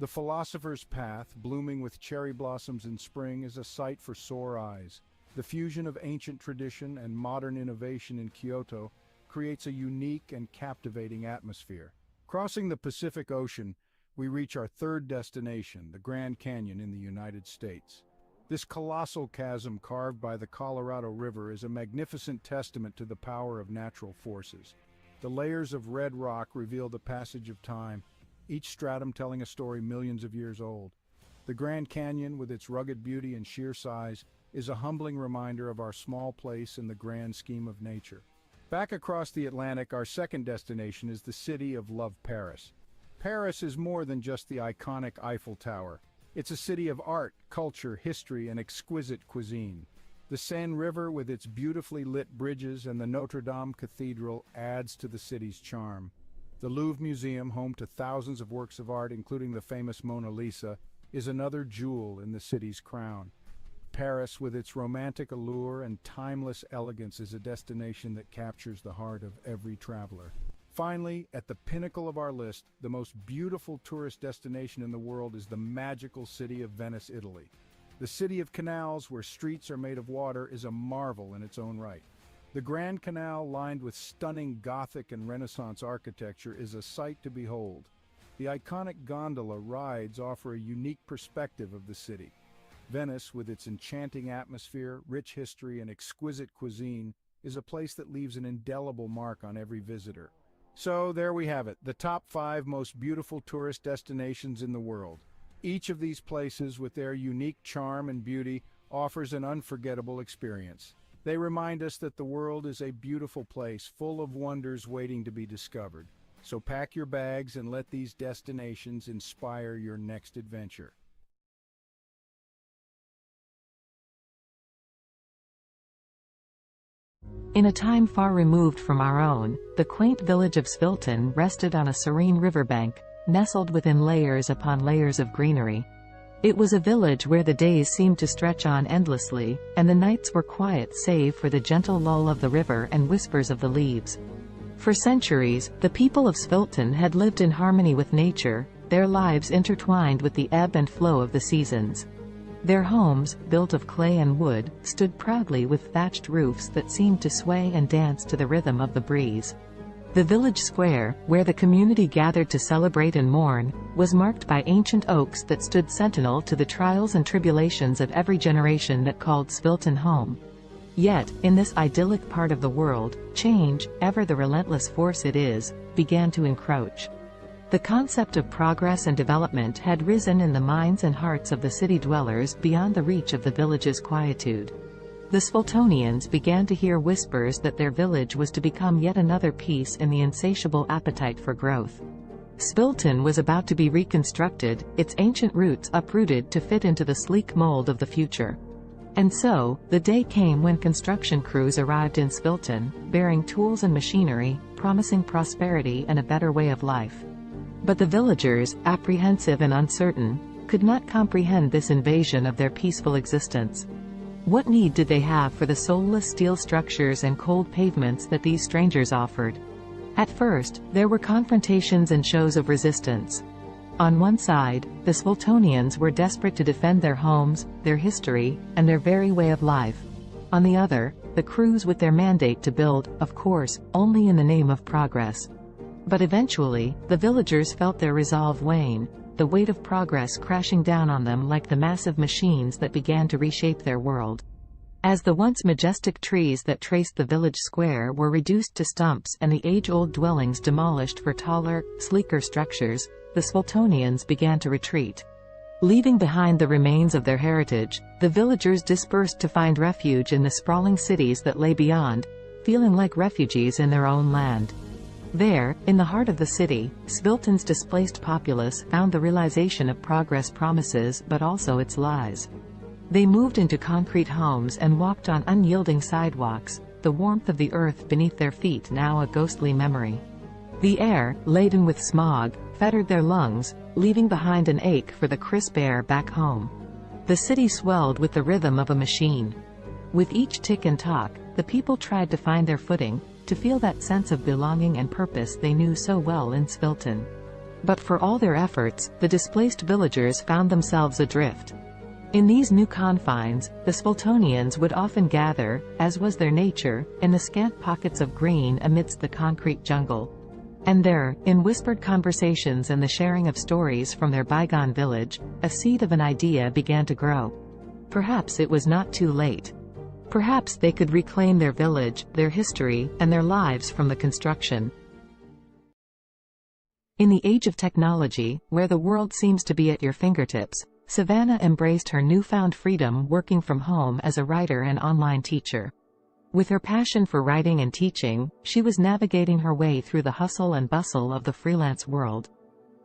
The Philosopher's Path, blooming with cherry blossoms in spring, is a sight for sore eyes. The fusion of ancient tradition and modern innovation in Kyoto creates a unique and captivating atmosphere. Crossing the Pacific Ocean, we reach our third destination, the Grand Canyon in the United States. This colossal chasm carved by the Colorado River is a magnificent testament to the power of natural forces. The layers of red rock reveal the passage of time, each stratum telling a story millions of years old. The Grand Canyon, with its rugged beauty and sheer size, is a humbling reminder of our small place in the grand scheme of nature. Back across the Atlantic, our second destination is the city of love, Paris. Paris is more than just the iconic Eiffel Tower. It's a city of art, culture, history, and exquisite cuisine. The Seine River, with its beautifully lit bridges, and the Notre Dame Cathedral adds to the city's charm. The Louvre Museum, home to thousands of works of art, including the famous Mona Lisa, is another jewel in the city's crown. Paris, with its romantic allure and timeless elegance, is a destination that captures the heart of every traveler. Finally, at the pinnacle of our list, the most beautiful tourist destination in the world is the magical city of Venice, Italy. The city of canals, where streets are made of water, is a marvel in its own right. The Grand Canal, lined with stunning Gothic and Renaissance architecture, is a sight to behold. The iconic gondola rides offer a unique perspective of the city. Venice, with its enchanting atmosphere, rich history, and exquisite cuisine, is a place that leaves an indelible mark on every visitor. So there we have it, the top 5 most beautiful tourist destinations in the world. Each of these places, with their unique charm and beauty, offers an unforgettable experience. They remind us that the world is a beautiful place full of wonders waiting to be discovered. So pack your bags and let these destinations inspire your next adventure. In a time far removed from our own, the quaint village of Svilton rested on a serene riverbank, nestled within layers upon layers of greenery. It was a village where the days seemed to stretch on endlessly, and the nights were quiet save for the gentle lull of the river and whispers of the leaves. For centuries, the people of Svilton had lived in harmony with nature, their lives intertwined with the ebb and flow of the seasons. Their homes, built of clay and wood, stood proudly with thatched roofs that seemed to sway and dance to the rhythm of the breeze. The village square, where the community gathered to celebrate and mourn, was marked by ancient oaks that stood sentinel to the trials and tribulations of every generation that called Svilton home. Yet, in this idyllic part of the world, change, ever the relentless force it is, began to encroach. The concept of progress and development had risen in the minds and hearts of the city dwellers beyond the reach of the village's quietude. The Sviltonians began to hear whispers that their village was to become yet another piece in the insatiable appetite for growth. Svilton was about to be reconstructed, its ancient roots uprooted to fit into the sleek mold of the future. And so, the day came when construction crews arrived in Svilton, bearing tools and machinery, promising prosperity and a better way of life. But the villagers, apprehensive and uncertain, could not comprehend this invasion of their peaceful existence. What need did they have for the soulless steel structures and cold pavements that these strangers offered? At first, there were confrontations and shows of resistance. On one side, the Sviltonians were desperate to defend their homes, their history, and their very way of life. On the other, the crews with their mandate to build, of course, only in the name of progress. But eventually, the villagers felt their resolve wane, the weight of progress crashing down on them like the massive machines that began to reshape their world. As the once majestic trees that traced the village square were reduced to stumps and the age-old dwellings demolished for taller, sleeker structures, the Sviltonians began to retreat. Leaving behind the remains of their heritage, the villagers dispersed to find refuge in the sprawling cities that lay beyond, feeling like refugees in their own land. There, in the heart of the city, Svilton's displaced populace found the realization of progress promises but also its lies. They moved into concrete homes and walked on unyielding sidewalks, the warmth of the earth beneath their feet now a ghostly memory. The air, laden with smog, fettered their lungs, leaving behind an ache for the crisp air back home. The city swelled with the rhythm of a machine. With each tick and tock, the people tried to find their footing, to feel that sense of belonging and purpose they knew so well in Svilton. But for all their efforts, the displaced villagers found themselves adrift. In these new confines, the Sviltonians would often gather, as was their nature, in the scant pockets of green amidst the concrete jungle. And there, in whispered conversations and the sharing of stories from their bygone village, a seed of an idea began to grow. Perhaps it was not too late. Perhaps they could reclaim their village, their history, and their lives from the construction. In the age of technology, where the world seems to be at your fingertips, Savannah embraced her newfound freedom working from home as a writer and online teacher. With her passion for writing and teaching, she was navigating her way through the hustle and bustle of the freelance world.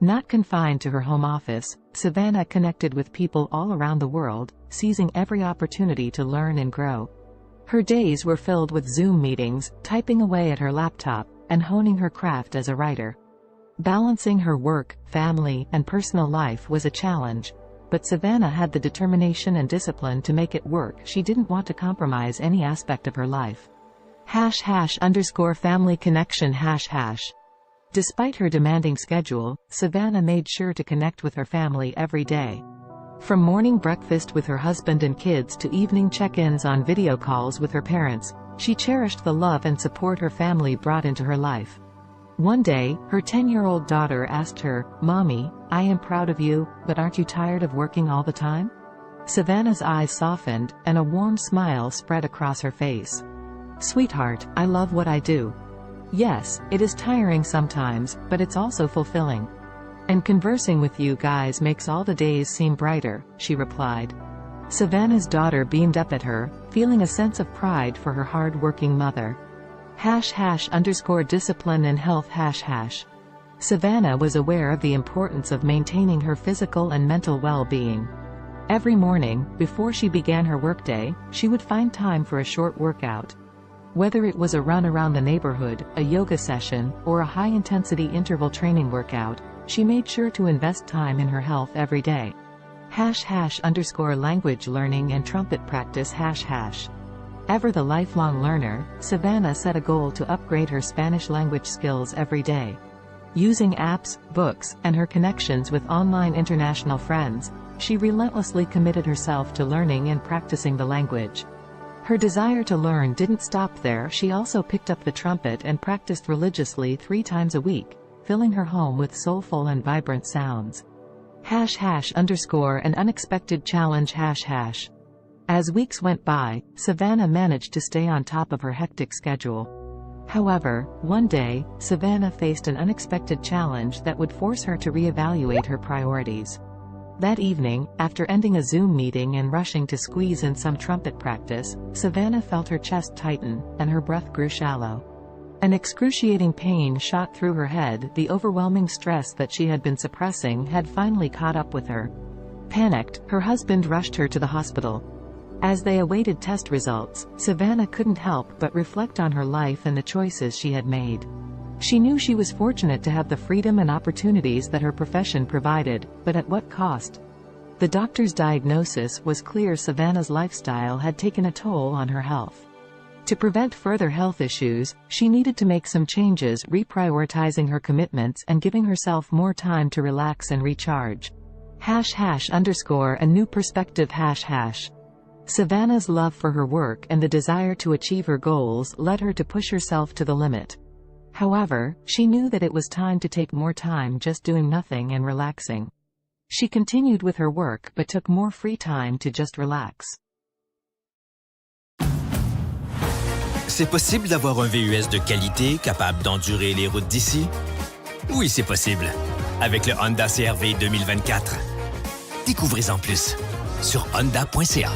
Not confined to her home office, Savannah connected with people all around the world, seizing every opportunity to learn and grow. Her days were filled with Zoom meetings, typing away at her laptop, and honing her craft as a writer. Balancing her work, family, and personal life was a challenge, but Savannah had the determination and discipline to make it work. She didn't want to compromise any aspect of her life. #family connection #. Despite her demanding schedule, Savannah made sure to connect with her family every day. From morning breakfast with her husband and kids to evening check-ins on video calls with her parents, she cherished the love and support her family brought into her life. One day, her 10-year-old daughter asked her, "Mommy, I am proud of you, but aren't you tired of working all the time?" Savannah's eyes softened, and a warm smile spread across her face. "Sweetheart, I love what I do. Yes, it is tiring sometimes, but it's also fulfilling. And conversing with you guys makes all the days seem brighter," she replied. Savannah's daughter beamed up at her, feeling a sense of pride for her hard-working mother. #discipline and health #. Savannah was aware of the importance of maintaining her physical and mental well-being. Every morning, before she began her workday, she would find time for a short workout. Whether it was a run around the neighborhood, a yoga session, or a high-intensity interval training workout, she made sure to invest time in her health every day. #language learning and trumpet practice #. Ever the lifelong learner, Savannah set a goal to upgrade her Spanish language skills every day. Using apps, books, and her connections with online international friends, she relentlessly committed herself to learning and practicing the language. Her desire to learn didn't stop there. She also picked up the trumpet and practiced religiously 3 times a week, filling her home with soulful and vibrant sounds. #an unexpected challenge #. As weeks went by, Savannah managed to stay on top of her hectic schedule. However, one day, Savannah faced an unexpected challenge that would force her to reevaluate her priorities. That evening, after ending a Zoom meeting and rushing to squeeze in some trumpet practice, Savannah felt her chest tighten, and her breath grew shallow. An excruciating pain shot through her head. The overwhelming stress that she had been suppressing had finally caught up with her. Panicked, her husband rushed her to the hospital. As they awaited test results, Savannah couldn't help but reflect on her life and the choices she had made. She knew she was fortunate to have the freedom and opportunities that her profession provided, but at what cost? The doctor's diagnosis was clear. Savannah's lifestyle had taken a toll on her health. To prevent further health issues, she needed to make some changes, reprioritizing her commitments and giving herself more time to relax and recharge. #a new perspective #. Savannah's love for her work and the desire to achieve her goals led her to push herself to the limit. However, she knew that it was time to take more time just doing nothing and relaxing. She continued with her work but took more free time to just relax. C'est possible d'avoir un VUS de qualité capable d'endurer les routes d'ici? Oui, c'est possible. Avec le Honda CR-V 2024. Découvrez-en plus sur honda.ca.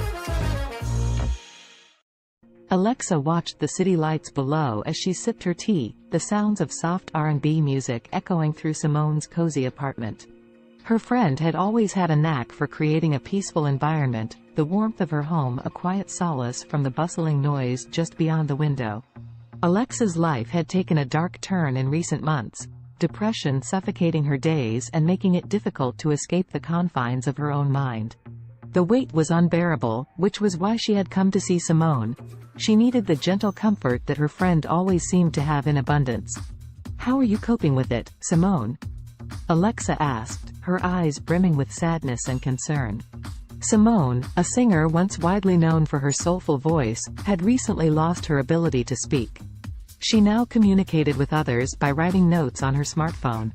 Alexa watched the city lights below as she sipped her tea, the sounds of soft R&B music echoing through Simone's cozy apartment. Her friend had always had a knack for creating a peaceful environment, the warmth of her home a quiet solace from the bustling noise just beyond the window. Alexa's life had taken a dark turn in recent months, depression suffocating her days and making it difficult to escape the confines of her own mind. The weight was unbearable, which was why she had come to see Simone. She needed the gentle comfort that her friend always seemed to have in abundance. "How are you coping with it, Simone?" Alexa asked, her eyes brimming with sadness and concern. Simone, a singer once widely known for her soulful voice, had recently lost her ability to speak. She now communicated with others by writing notes on her smartphone.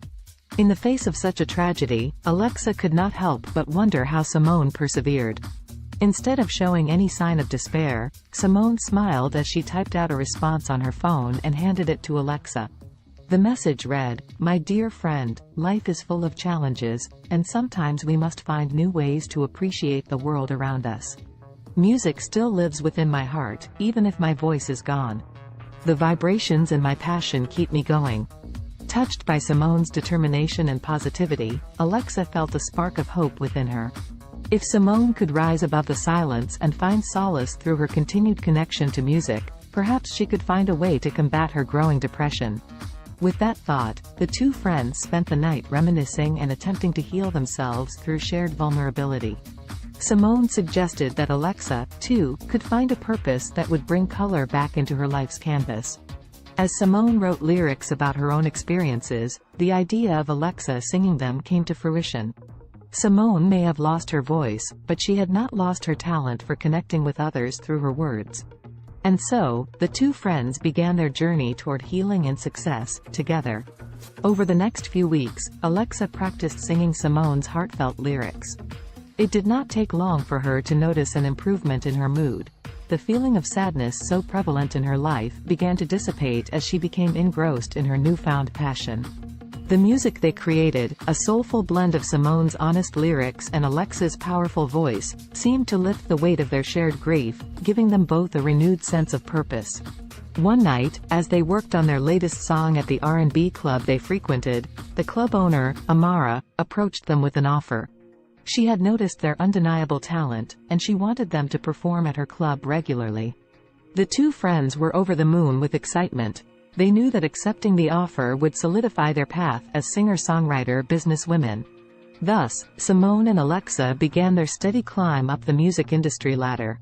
In the face of such a tragedy, Alexa could not help but wonder how Simone persevered. Instead of showing any sign of despair, Simone smiled as she typed out a response on her phone and handed it to Alexa. The message read, "My dear friend, life is full of challenges, and sometimes we must find new ways to appreciate the world around us. Music still lives within my heart, even if my voice is gone. The vibrations and my passion keep me going. Touched by Simone's determination and positivity, Alexa felt a spark of hope within her. If Simone could rise above the silence and find solace through her continued connection to music, perhaps she could find a way to combat her growing depression. With that thought, the two friends spent the night reminiscing and attempting to heal themselves through shared vulnerability. Simone suggested that Alexa, too, could find a purpose that would bring color back into her life's canvas. As Simone wrote lyrics about her own experiences, the idea of Alexa singing them came to fruition. Simone may have lost her voice, but she had not lost her talent for connecting with others through her words. And so, the two friends began their journey toward healing and success, together. Over the next few weeks, Alexa practiced singing Simone's heartfelt lyrics. It did not take long for her to notice an improvement in her mood. The feeling of sadness so prevalent in her life began to dissipate as she became engrossed in her newfound passion. The music they created, a soulful blend of Simone's honest lyrics and Alexa's powerful voice, seemed to lift the weight of their shared grief, giving them both a renewed sense of purpose. One night, as they worked on their latest song at the R&B club they frequented, the club owner, Amara, approached them with an offer. She had noticed their undeniable talent, and she wanted them to perform at her club regularly. The two friends were over the moon with excitement. They knew that accepting the offer would solidify their path as singer-songwriter businesswomen. Thus, Simone and Alexa began their steady climb up the music industry ladder.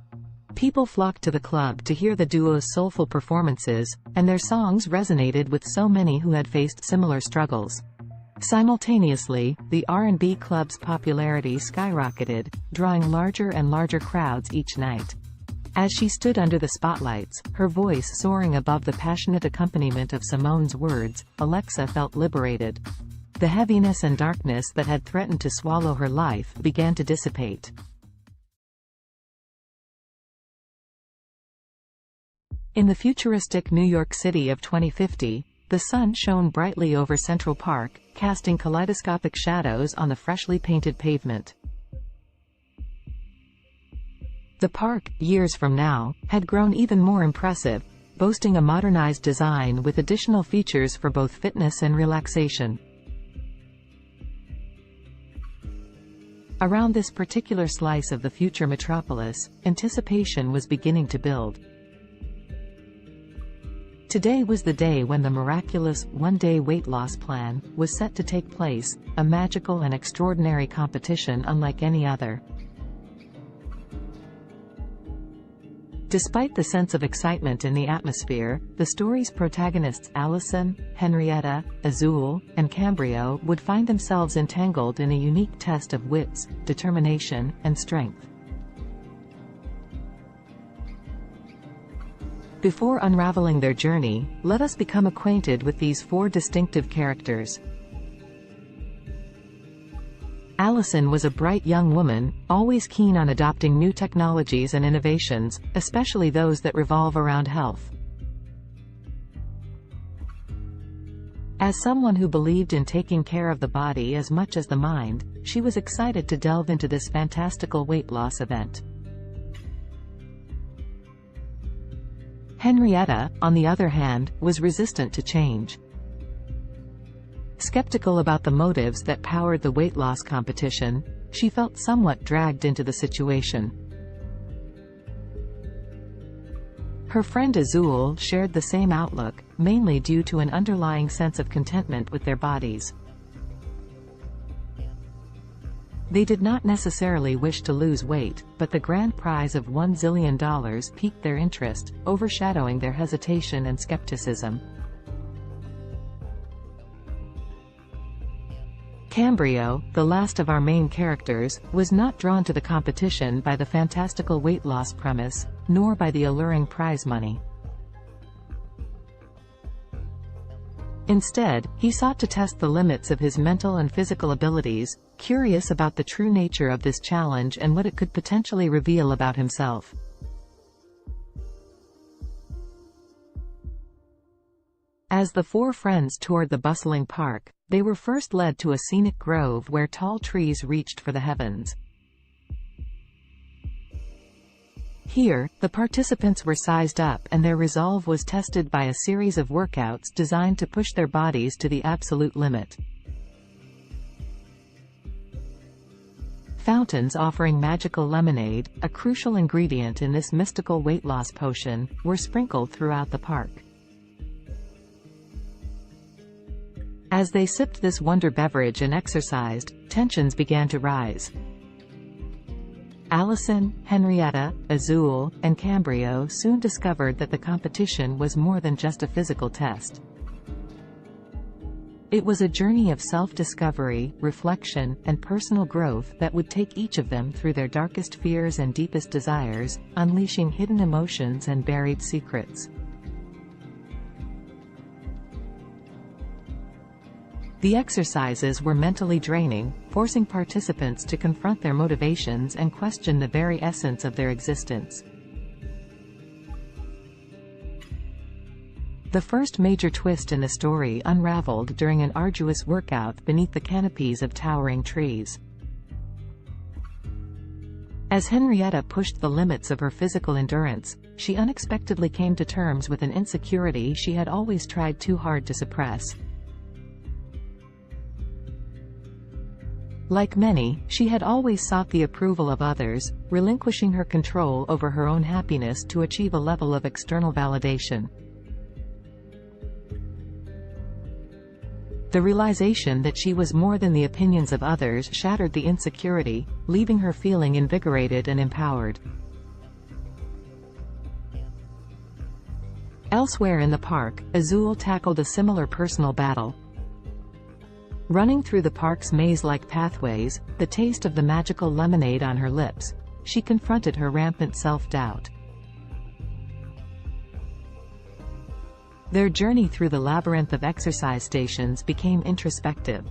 People flocked to the club to hear the duo's soulful performances, and their songs resonated with so many who had faced similar struggles. Simultaneously, the R&B club's popularity skyrocketed, drawing larger and larger crowds each night. As she stood under the spotlights, her voice soaring above the passionate accompaniment of Simone's words, Alexa felt liberated. The heaviness and darkness that had threatened to swallow her life began to dissipate. In the futuristic New York City of 2050, the sun shone brightly over Central Park, casting kaleidoscopic shadows on the freshly painted pavement. The park, years from now, had grown even more impressive, boasting a modernized design with additional features for both fitness and relaxation. Around this particular slice of the future metropolis, anticipation was beginning to build. Today was the day when the miraculous one-day weight loss plan was set to take place, a magical and extraordinary competition unlike any other. Despite the sense of excitement in the atmosphere, the story's protagonists Allison, Henrietta, Azul, and Cambrio would find themselves entangled in a unique test of wits, determination, and strength. Before unraveling their journey, let us become acquainted with these four distinctive characters. Allison was a bright young woman, always keen on adopting new technologies and innovations, especially those that revolve around health. As someone who believed in taking care of the body as much as the mind, she was excited to delve into this fantastical weight loss event. Henrietta, on the other hand, was resistant to change. Skeptical about the motives that powered the weight loss competition, she felt somewhat dragged into the situation. Her friend Azul shared the same outlook, mainly due to an underlying sense of contentment with their bodies. They did not necessarily wish to lose weight, but the grand prize of $1 zillion piqued their interest, overshadowing their hesitation and skepticism. Cambrio, the last of our main characters, was not drawn to the competition by the fantastical weight loss premise, nor by the alluring prize money. Instead, he sought to test the limits of his mental and physical abilities, curious about the true nature of this challenge and what it could potentially reveal about himself. As the four friends toured the bustling park, they were first led to a scenic grove where tall trees reached for the heavens. Here, the participants were sized up and their resolve was tested by a series of workouts designed to push their bodies to the absolute limit. Fountains offering magical lemonade, a crucial ingredient in this mystical weight loss potion, were sprinkled throughout the park. As they sipped this wonder beverage and exercised, tensions began to rise. Allison, Henrietta, Azul, and Cambrio soon discovered that the competition was more than just a physical test. It was a journey of self-discovery, reflection, and personal growth that would take each of them through their darkest fears and deepest desires, unleashing hidden emotions and buried secrets. The exercises were mentally draining, forcing participants to confront their motivations and question the very essence of their existence. The first major twist in the story unraveled during an arduous workout beneath the canopies of towering trees. As Henrietta pushed the limits of her physical endurance, she unexpectedly came to terms with an insecurity she had always tried too hard to suppress. Like many, she had always sought the approval of others, relinquishing her control over her own happiness to achieve a level of external validation. The realization that she was more than the opinions of others shattered the insecurity, leaving her feeling invigorated and empowered. Elsewhere in the park, Azul tackled a similar personal battle. Running through the park's maze-like pathways, the taste of the magical lemonade on her lips, she confronted her rampant self-doubt. Their journey through the labyrinth of exercise stations became introspective.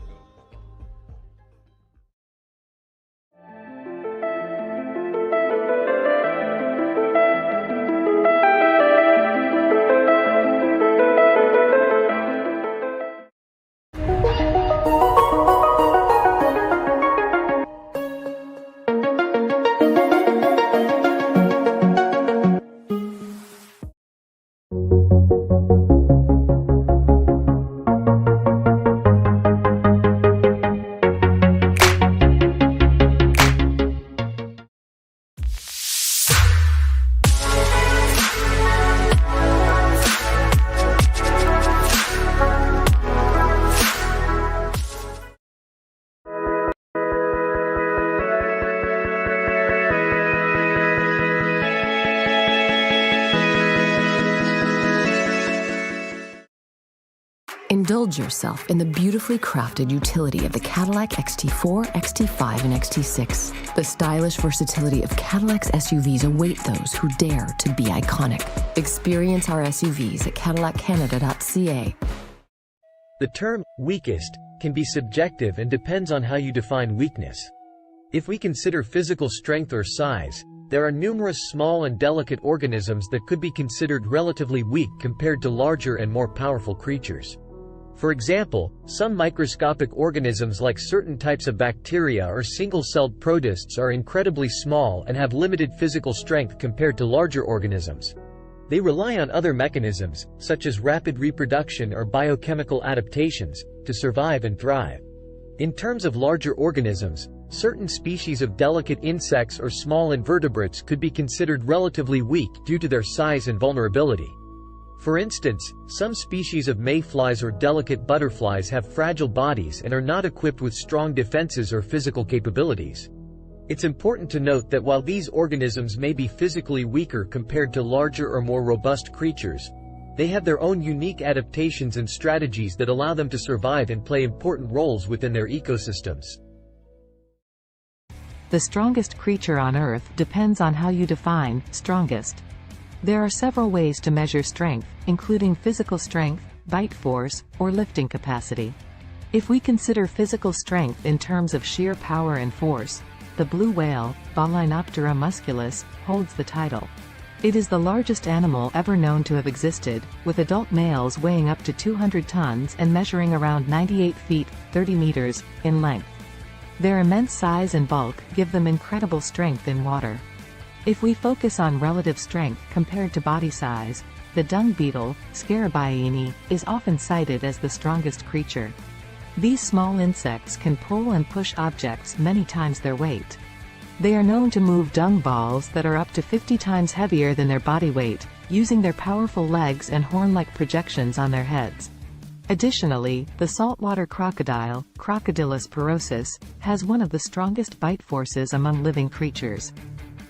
Indulge yourself in the beautifully crafted utility of the Cadillac XT4, XT5, and XT6. The stylish versatility of Cadillac's SUVs await those who dare to be iconic. Experience our SUVs at cadillaccanada.ca. The term weakest can be subjective and depends on how you define weakness. If we consider physical strength or size, there are numerous small and delicate organisms that could be considered relatively weak compared to larger and more powerful creatures. For example, some microscopic organisms like certain types of bacteria or single-celled protists are incredibly small and have limited physical strength compared to larger organisms. They rely on other mechanisms, such as rapid reproduction or biochemical adaptations, to survive and thrive. In terms of larger organisms, certain species of delicate insects or small invertebrates could be considered relatively weak due to their size and vulnerability. For instance, some species of mayflies or delicate butterflies have fragile bodies and are not equipped with strong defenses or physical capabilities. It's important to note that while these organisms may be physically weaker compared to larger or more robust creatures, they have their own unique adaptations and strategies that allow them to survive and play important roles within their ecosystems. The strongest creature on Earth depends on how you define strongest. There are several ways to measure strength, including physical strength, bite force, or lifting capacity. If we consider physical strength in terms of sheer power and force, the blue whale, Balaenoptera musculus, holds the title. It is the largest animal ever known to have existed, with adult males weighing up to 200 tons and measuring around 98 feet, 30 meters, in length. Their immense size and bulk give them incredible strength in water. If we focus on relative strength compared to body size, the dung beetle, Scarabaeini, is often cited as the strongest creature. These small insects can pull and push objects many times their weight. They are known to move dung balls that are up to 50 times heavier than their body weight, using their powerful legs and horn-like projections on their heads. Additionally, the saltwater crocodile, Crocodylus porosus, has one of the strongest bite forces among living creatures.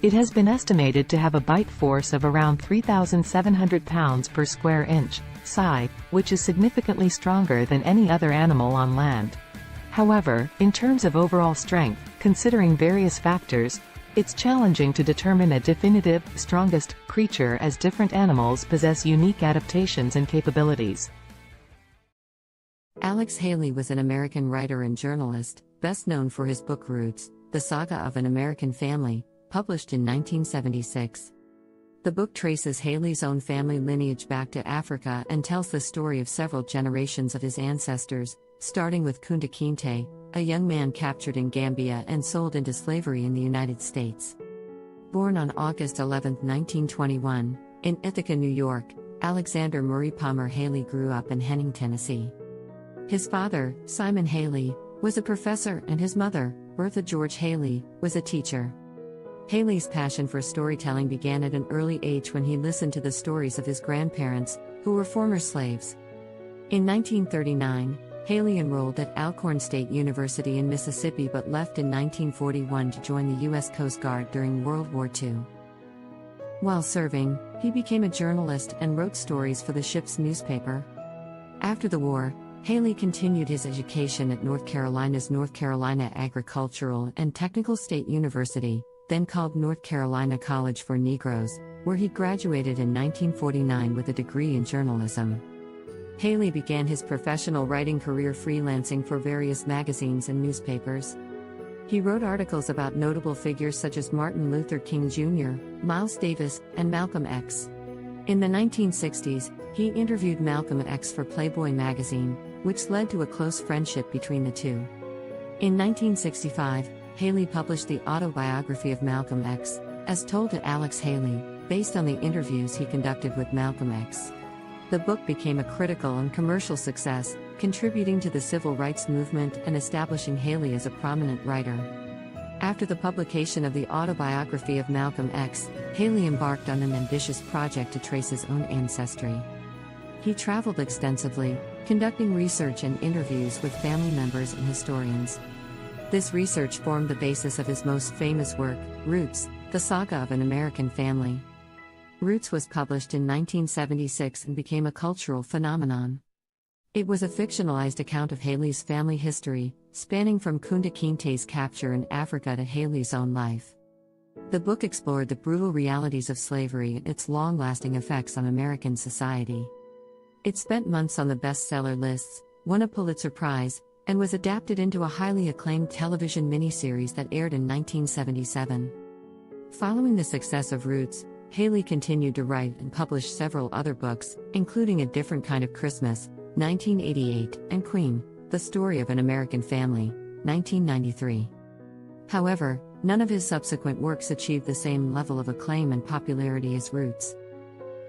It has been estimated to have a bite force of around 3,700 pounds per square inch, psi, which is significantly stronger than any other animal on land. However, in terms of overall strength, considering various factors, it's challenging to determine a definitive, strongest creature, as different animals possess unique adaptations and capabilities. Alex Haley was an American writer and journalist, best known for his book Roots, The Saga of an American Family, published in 1976. The book traces Haley's own family lineage back to Africa and tells the story of several generations of his ancestors, starting with Kunta Kinte, a young man captured in Gambia and sold into slavery in the United States. Born on August 11, 1921, in Ithaca, New York, Alexander Murray Palmer Haley grew up in Henning, Tennessee. His father, Simon Haley, was a professor and his mother, Bertha George Haley, was a teacher. Haley's passion for storytelling began at an early age when he listened to the stories of his grandparents, who were former slaves. In 1939, Haley enrolled at Alcorn State University in Mississippi but left in 1941 to join the U.S. Coast Guard during World War II. While serving, he became a journalist and wrote stories for the ship's newspaper. After the war, Haley continued his education at North Carolina's North Carolina Agricultural and Technical State University, then called North Carolina College for Negroes, where he graduated in 1949 with a degree in journalism. Haley began his professional writing career freelancing for various magazines and newspapers. He wrote articles about notable figures such as Martin Luther King Jr., Miles Davis, and Malcolm X. In the 1960s, he interviewed Malcolm X for Playboy magazine, which led to a close friendship between the two. In 1965, Haley published the autobiography of Malcolm X, as told to Alex Haley, based on the interviews he conducted with Malcolm X. The book became a critical and commercial success, contributing to the civil rights movement and establishing Haley as a prominent writer. After the publication of the autobiography of Malcolm X, Haley embarked on an ambitious project to trace his own ancestry. He traveled extensively, conducting research and interviews with family members and historians. This research formed the basis of his most famous work, Roots, The Saga of an American Family. Roots was published in 1976 and became a cultural phenomenon. It was a fictionalized account of Haley's family history, spanning from Kunta Kinte's capture in Africa to Haley's own life. The book explored the brutal realities of slavery and its long-lasting effects on American society. It spent months on the bestseller lists, won a Pulitzer Prize, and was adapted into a highly acclaimed television miniseries that aired in 1977. Following the success of Roots, Haley continued to write and publish several other books, including A Different Kind of Christmas, 1988, and Queen, The Story of an American Family, 1993. However, none of his subsequent works achieved the same level of acclaim and popularity as Roots.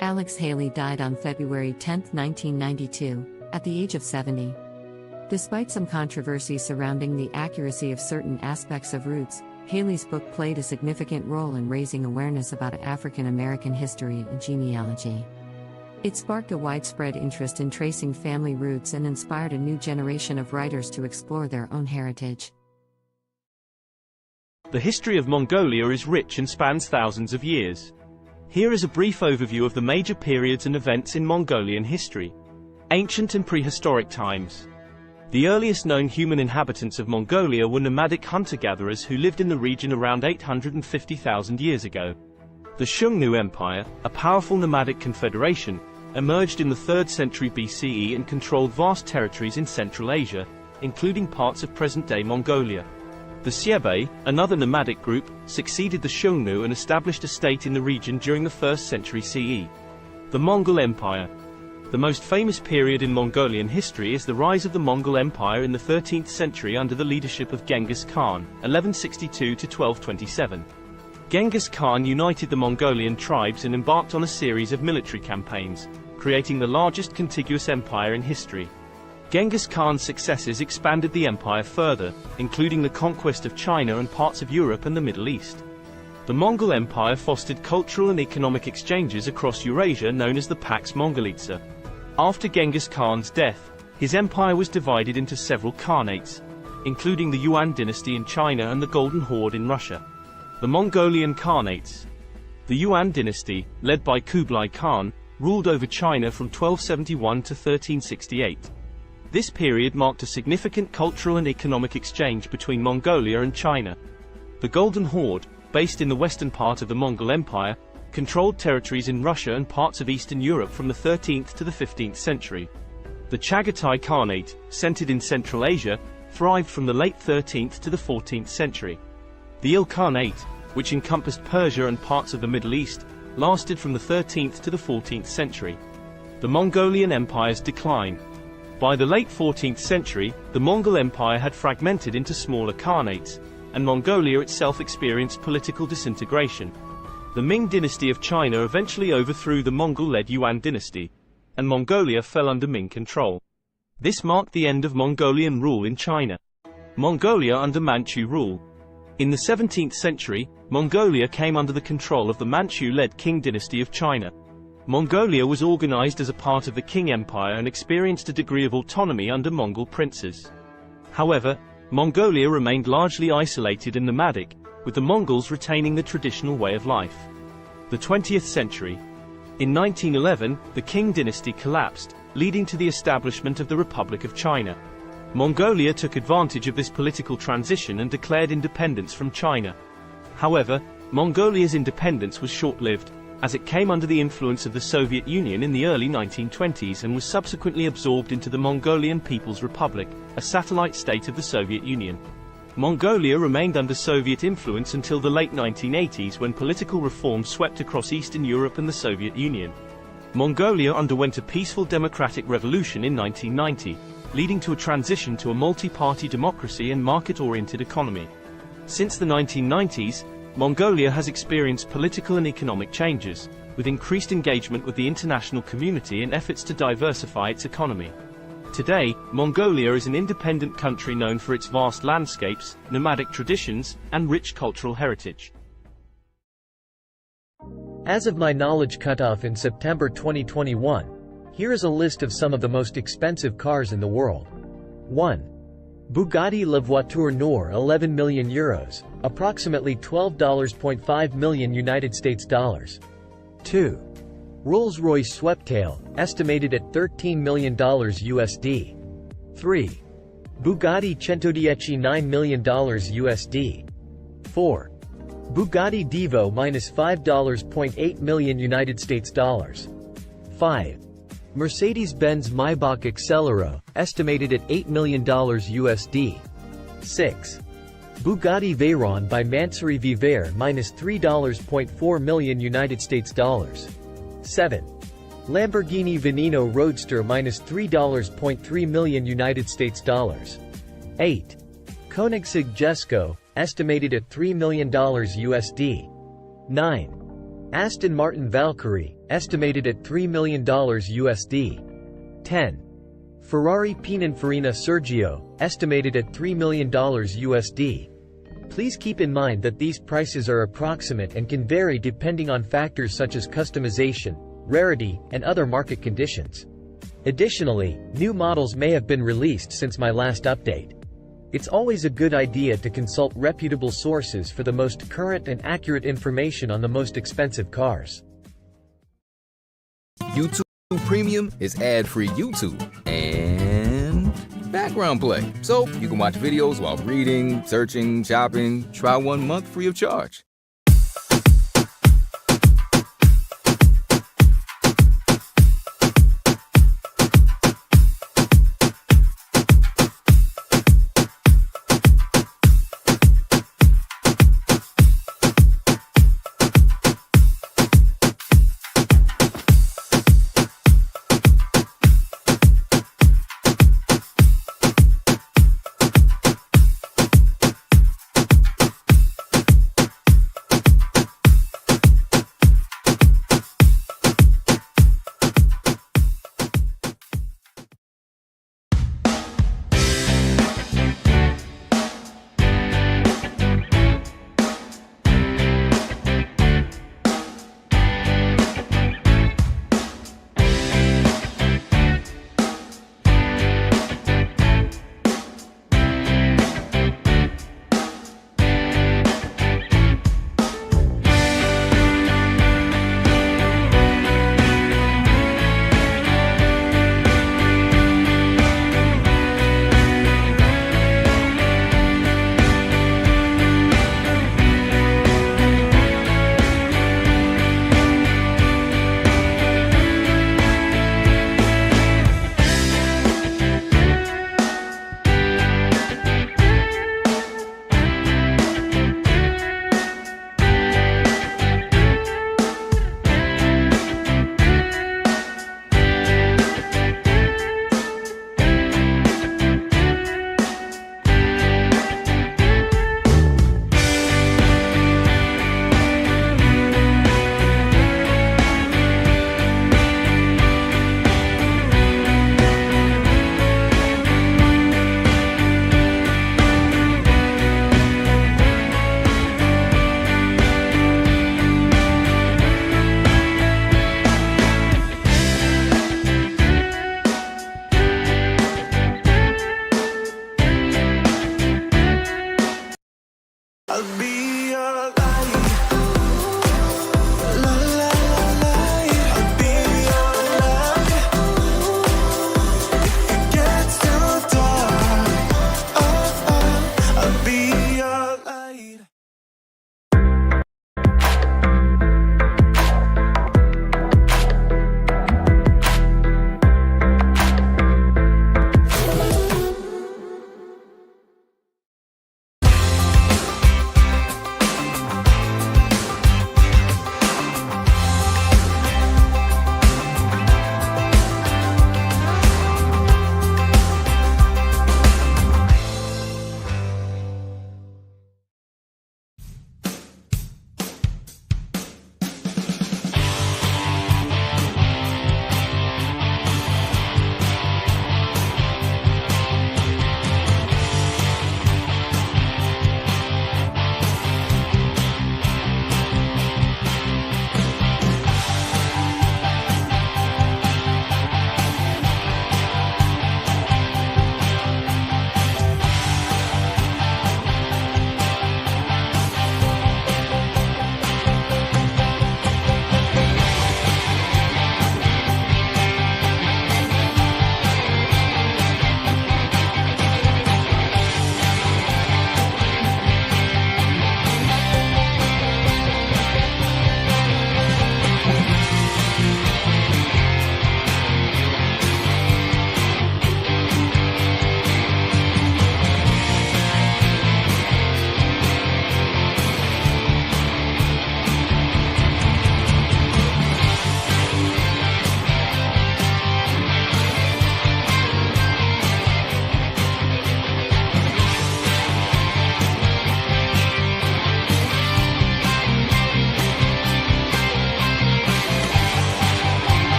Alex Haley died on February 10, 1992, at the age of 70. Despite some controversy surrounding the accuracy of certain aspects of Roots, Haley's book played a significant role in raising awareness about African American history and genealogy. It sparked a widespread interest in tracing family roots and inspired a new generation of writers to explore their own heritage. The history of Mongolia is rich and spans thousands of years. Here is a brief overview of the major periods and events in Mongolian history. Ancient and prehistoric times. The earliest known human inhabitants of Mongolia were nomadic hunter-gatherers who lived in the region around 850,000 years ago. The Xiongnu Empire, a powerful nomadic confederation, emerged in the 3rd century BCE and controlled vast territories in Central Asia, including parts of present-day Mongolia. The Xiebe, another nomadic group, succeeded the Xiongnu and established a state in the region during the 1st century CE. The Mongol Empire. The most famous period in Mongolian history is the rise of the Mongol Empire in the 13th century under the leadership of Genghis Khan, 1162 to 1227. Genghis Khan united the Mongolian tribes and embarked on a series of military campaigns, creating the largest contiguous empire in history. Genghis Khan's successes expanded the empire further, including the conquest of China and parts of Europe and the Middle East. The Mongol Empire fostered cultural and economic exchanges across Eurasia known as the Pax Mongolica. After Genghis Khan's death, his empire was divided into several khanates, including the Yuan dynasty in China and the Golden Horde in Russia. The Mongolian Khanates. The Yuan dynasty, led by Kublai Khan, ruled over China from 1271 to 1368. This period marked a significant cultural and economic exchange between Mongolia and China. The Golden Horde, based in the western part of the Mongol Empire, controlled territories in Russia and parts of Eastern Europe from the 13th to the 15th century. The Chagatai Khanate, centered in Central Asia, thrived from the late 13th to the 14th century. The Ilkhanate, which encompassed Persia and parts of the Middle East, lasted from the 13th to the 14th century. The Mongolian Empire's decline. By the late 14th century, the Mongol Empire had fragmented into smaller khanates, and Mongolia itself experienced political disintegration. The Ming dynasty of China eventually overthrew the Mongol-led Yuan dynasty, and Mongolia fell under Ming control. This marked the end of Mongolian rule in China. Mongolia under Manchu rule. In the 17th century, Mongolia came under the control of the Manchu-led Qing dynasty of China. Mongolia was organized as a part of the Qing Empire and experienced a degree of autonomy under Mongol princes. However, Mongolia remained largely isolated and nomadic, with the Mongols retaining the traditional way of life. The 20th century. In 1911, the Qing dynasty collapsed, leading to the establishment of the Republic of China. Mongolia took advantage of this political transition and declared independence from China. However, Mongolia's independence was short-lived, as it came under the influence of the Soviet Union in the early 1920s and was subsequently absorbed into the Mongolian People's Republic, a satellite state of the Soviet Union. Mongolia remained under Soviet influence until the late 1980s when political reform swept across Eastern Europe and the Soviet Union. Mongolia underwent a peaceful democratic revolution in 1990, leading to a transition to a multi-party democracy and market-oriented economy. Since the 1990s, Mongolia has experienced political and economic changes, with increased engagement with the international community and efforts to diversify its economy. Today, Mongolia is an independent country known for its vast landscapes, nomadic traditions, and rich cultural heritage. As of my knowledge cutoff in September 2021, here is a list of some of the most expensive cars in the world. 1. Bugatti La Voiture Noire 11 million euros, approximately $12.5 million United States dollars. 2. Rolls-Royce Sweptail, estimated at $13 million USD. 3. Bugatti Centodieci $9 million USD. 4. Bugatti Divo -$5.8 million United States dollars. 5. Mercedes-Benz Maybach Accelero, estimated at $8 million USD. 6. Bugatti Veyron by Mansouri Viver -$3.4 million United States dollars. 7. Lamborghini Veneno Roadster -$3.3 million United States dollars. 8. Koenigsegg Jesko, estimated at $3 million USD. 9. Aston Martin Valkyrie, estimated at $3 million USD. 10. Ferrari Pininfarina Sergio, estimated at $3 million USD. Please keep in mind that these prices are approximate and can vary depending on factors such as customization, rarity, and other market conditions. Additionally, new models may have been released since my last update. It's always a good idea to consult reputable sources for the most current and accurate information on the most expensive cars. YouTube Premium is ad-free YouTube and background play, so you can watch videos while reading, searching, shopping. Try 1 month free of charge.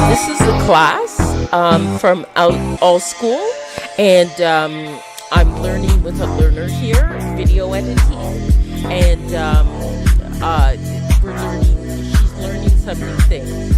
This is a class from All School, and I'm learning with a learner here, video editing, and she's learning some new things.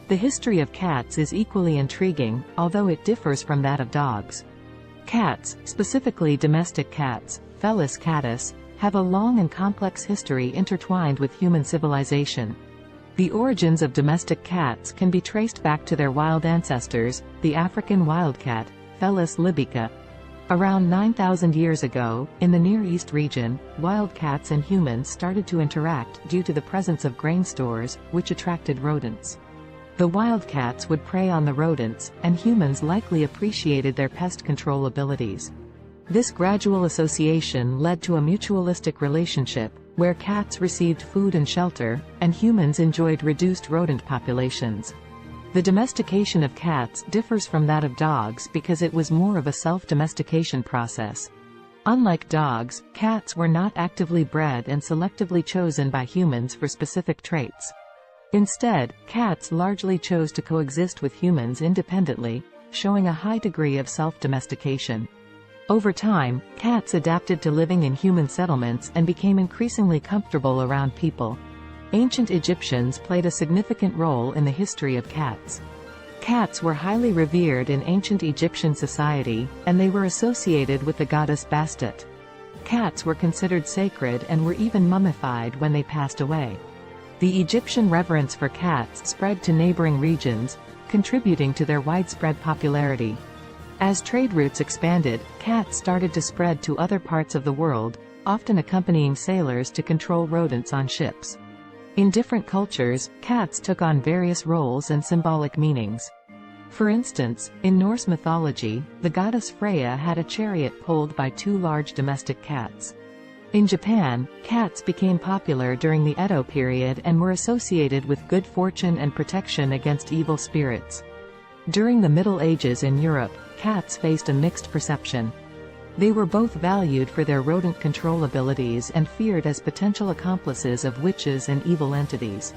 The history of cats is equally intriguing, although it differs from that of dogs. Cats, specifically domestic cats, Felis catus, have a long and complex history intertwined with human civilization. The origins of domestic cats can be traced back to their wild ancestors, the African wildcat, Felis libica. Around 9,000 years ago, in the Near East region, wild cats and humans started to interact due to the presence of grain stores, which attracted rodents. The wildcats would prey on the rodents, and humans likely appreciated their pest control abilities. This gradual association led to a mutualistic relationship, where cats received food and shelter, and humans enjoyed reduced rodent populations. The domestication of cats differs from that of dogs because it was more of a self-domestication process. Unlike dogs, cats were not actively bred and selectively chosen by humans for specific traits. Instead, cats largely chose to coexist with humans independently, showing a high degree of self-domestication. Over time, cats adapted to living in human settlements and became increasingly comfortable around people. Ancient Egyptians played a significant role in the history of cats. Cats were highly revered in ancient Egyptian society, and they were associated with the goddess Bastet. Cats were considered sacred and were even mummified when they passed away. The Egyptian reverence for cats spread to neighboring regions, contributing to their widespread popularity. As trade routes expanded, cats started to spread to other parts of the world, often accompanying sailors to control rodents on ships. In different cultures, cats took on various roles and symbolic meanings. For instance, in Norse mythology, the goddess Freya had a chariot pulled by two large domestic cats. In Japan, cats became popular during the Edo period and were associated with good fortune and protection against evil spirits. During the Middle Ages in Europe, cats faced a mixed perception. They were both valued for their rodent control abilities and feared as potential accomplices of witches and evil entities.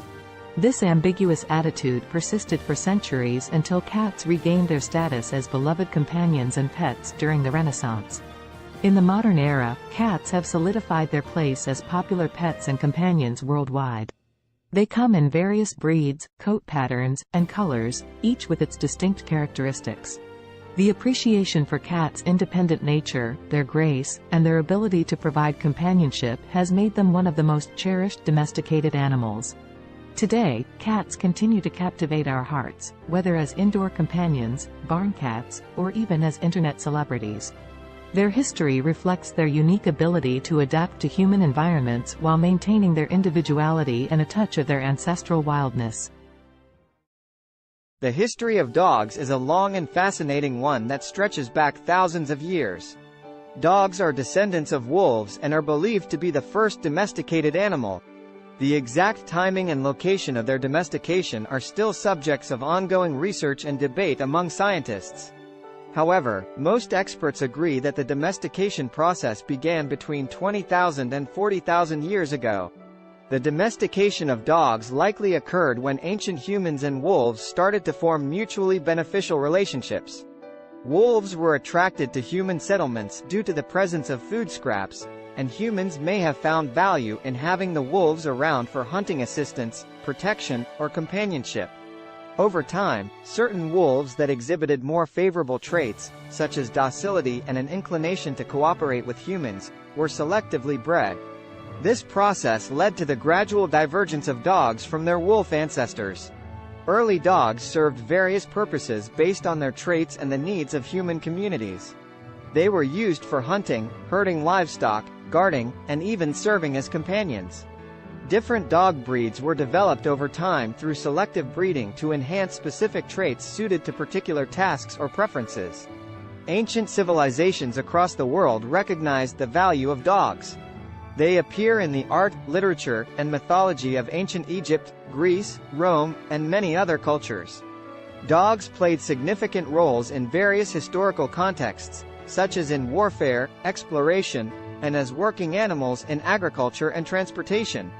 This ambiguous attitude persisted for centuries until cats regained their status as beloved companions and pets during the Renaissance. In the modern era, cats have solidified their place as popular pets and companions worldwide. They come in various breeds, coat patterns, and colors, each with its distinct characteristics. The appreciation for cats' independent nature, their grace, and their ability to provide companionship has made them one of the most cherished domesticated animals. Today, cats continue to captivate our hearts, whether as indoor companions, barn cats, or even as internet celebrities. Their history reflects their unique ability to adapt to human environments while maintaining their individuality and a touch of their ancestral wildness. The history of dogs is a long and fascinating one that stretches back thousands of years. Dogs are descendants of wolves and are believed to be the first domesticated animal. The exact timing and location of their domestication are still subjects of ongoing research and debate among scientists. However, most experts agree that the domestication process began between 20,000 and 40,000 years ago. The domestication of dogs likely occurred when ancient humans and wolves started to form mutually beneficial relationships. Wolves were attracted to human settlements due to the presence of food scraps, and humans may have found value in having the wolves around for hunting assistance, protection, or companionship. Over time, certain wolves that exhibited more favorable traits, such as docility and an inclination to cooperate with humans, were selectively bred. This process led to the gradual divergence of dogs from their wolf ancestors. Early dogs served various purposes based on their traits and the needs of human communities. They were used for hunting, herding livestock, guarding, and even serving as companions. Different dog breeds were developed over time through selective breeding to enhance specific traits suited to particular tasks or preferences. Ancient civilizations across the world recognized the value of dogs. They appear in the art, literature, and mythology of ancient Egypt, Greece, Rome, and many other cultures. Dogs played significant roles in various historical contexts, such as in warfare, exploration, and as working animals in agriculture and transportation.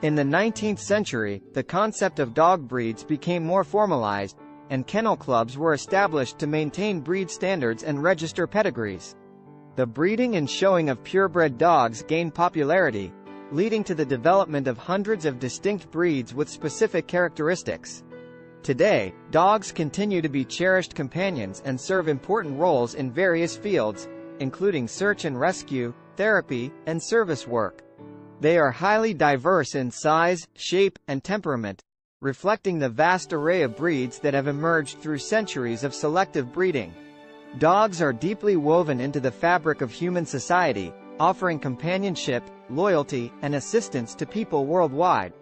In the 19th century, the concept of dog breeds became more formalized, and kennel clubs were established to maintain breed standards and register pedigrees. The breeding and showing of purebred dogs gained popularity, leading to the development of hundreds of distinct breeds with specific characteristics. Today, dogs continue to be cherished companions and serve important roles in various fields, including search and rescue, therapy, and service work. They are highly diverse in size, shape, and temperament, reflecting the vast array of breeds that have emerged through centuries of selective breeding. Dogs are deeply woven into the fabric of human society, offering companionship, loyalty, and assistance to people worldwide.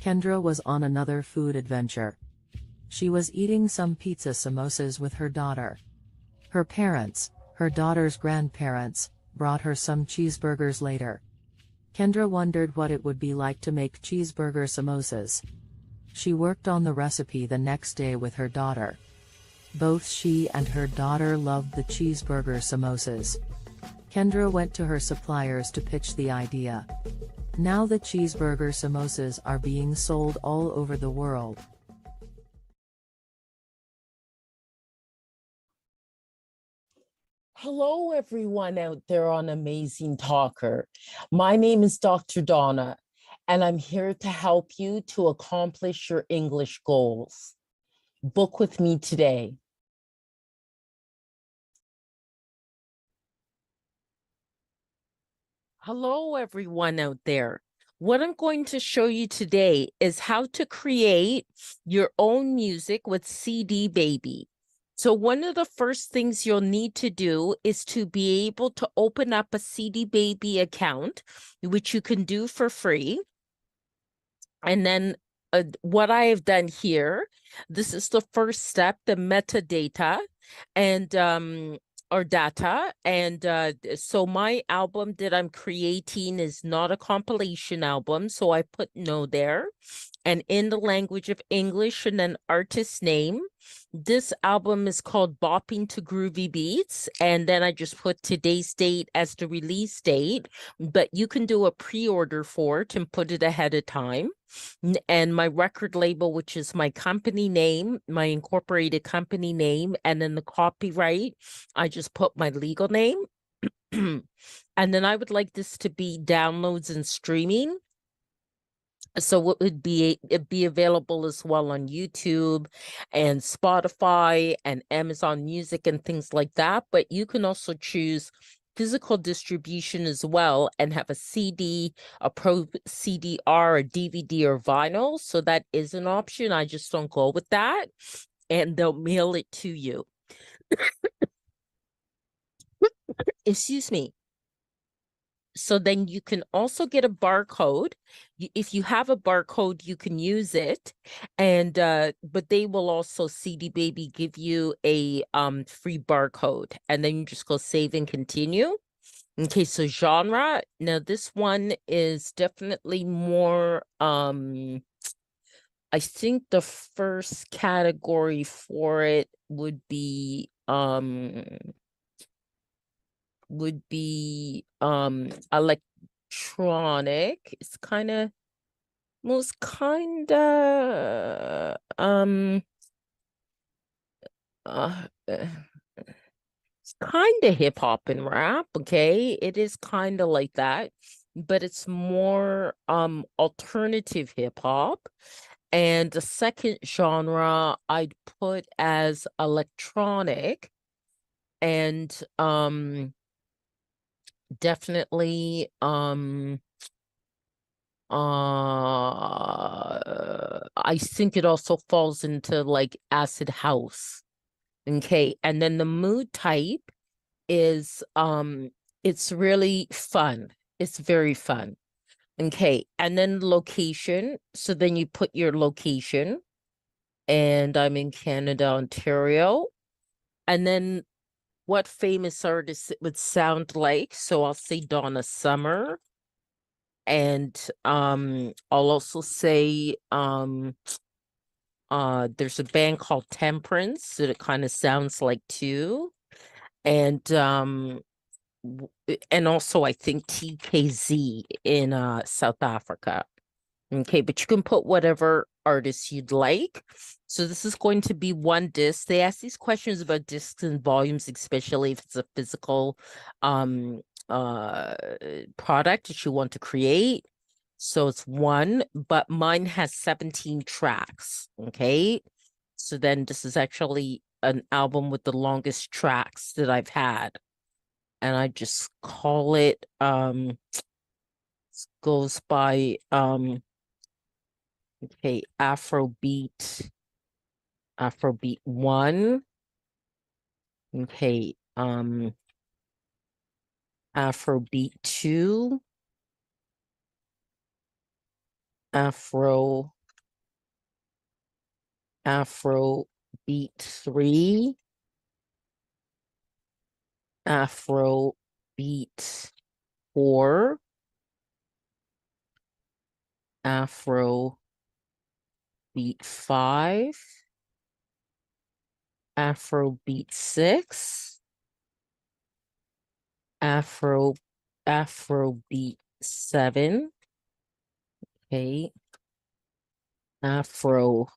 Kendra was on another food adventure. She was eating some pizza samosas with her daughter. Her parents, her daughter's grandparents, brought her some cheeseburgers later. Kendra wondered what it would be like to make cheeseburger samosas. She worked on the recipe the next day with her daughter. Both she and her daughter loved the cheeseburger samosas. Kendra went to her suppliers to pitch the idea. Now the cheeseburger samosas are being sold all over the world. Hello, everyone out there on Amazing Talker. My name is Dr. Donna, and I'm here to help you to accomplish your English goals. Book with me today. Hello, everyone out there. What I'm going to show you today is how to create your own music with CD Baby. So one of the first things you'll need to do is to be able to open up a CD Baby account, which you can do for free. And then what I have done here, this is the first step, the metadata and or data. And so my album that I'm creating is not a compilation album. So I put no there. And in the language of English and then artist name. This album is called Bopping to Groovy Beats. And then I just put today's date as the release date. But you can do a pre-order for it and put it ahead of time. And my record label, which is my company name, my incorporated company name, and then the copyright, I just put my legal name. And then I would like this to be downloads and streaming. So it'd be available as well on YouTube and Spotify and Amazon Music and things like that. But you can also choose physical distribution as well and have a CD, a Pro CD-R, a DVD, or vinyl. So that is an option. I just don't go with that. And they'll mail it to you. Excuse me. So then you can also get a barcode. If you have a barcode, you can use it. And but they will also, CD Baby, give you a free barcode. And then you just go save and continue. Okay, so genre. Now this one is definitely more I think the first category for it would be electronic. It's kind of it's kind of hip hop and rap. Okay, it is kind of like that, but it's more alternative hip hop. And the second genre I'd put as electronic, and definitely I think it also falls into like acid house. Okay, and then the mood type is it's really fun. It's very fun. Okay, and then location. So then you put your location, and I'm in Canada, Ontario. And then what famous artist it would sound like. So I'll say Donna Summer. And I'll also say there's a band called Temperance that it kind of sounds like too. And also I think TKZ in South Africa. Okay, but you can put whatever artist you'd like. So this is going to be one disc. They ask these questions about discs and volumes, especially if it's a physical product that you want to create. So it's one, but mine has 17 tracks. Okay, so then this is actually an album with the longest tracks that I've had, and I just call it goes by okay, Afrobeat 1. Okay, Afrobeat 2, Afrobeat 3, Afrobeat 4, Afrobeat 5, Afrobeat 6, Afrobeat 7, okay, Afrobeat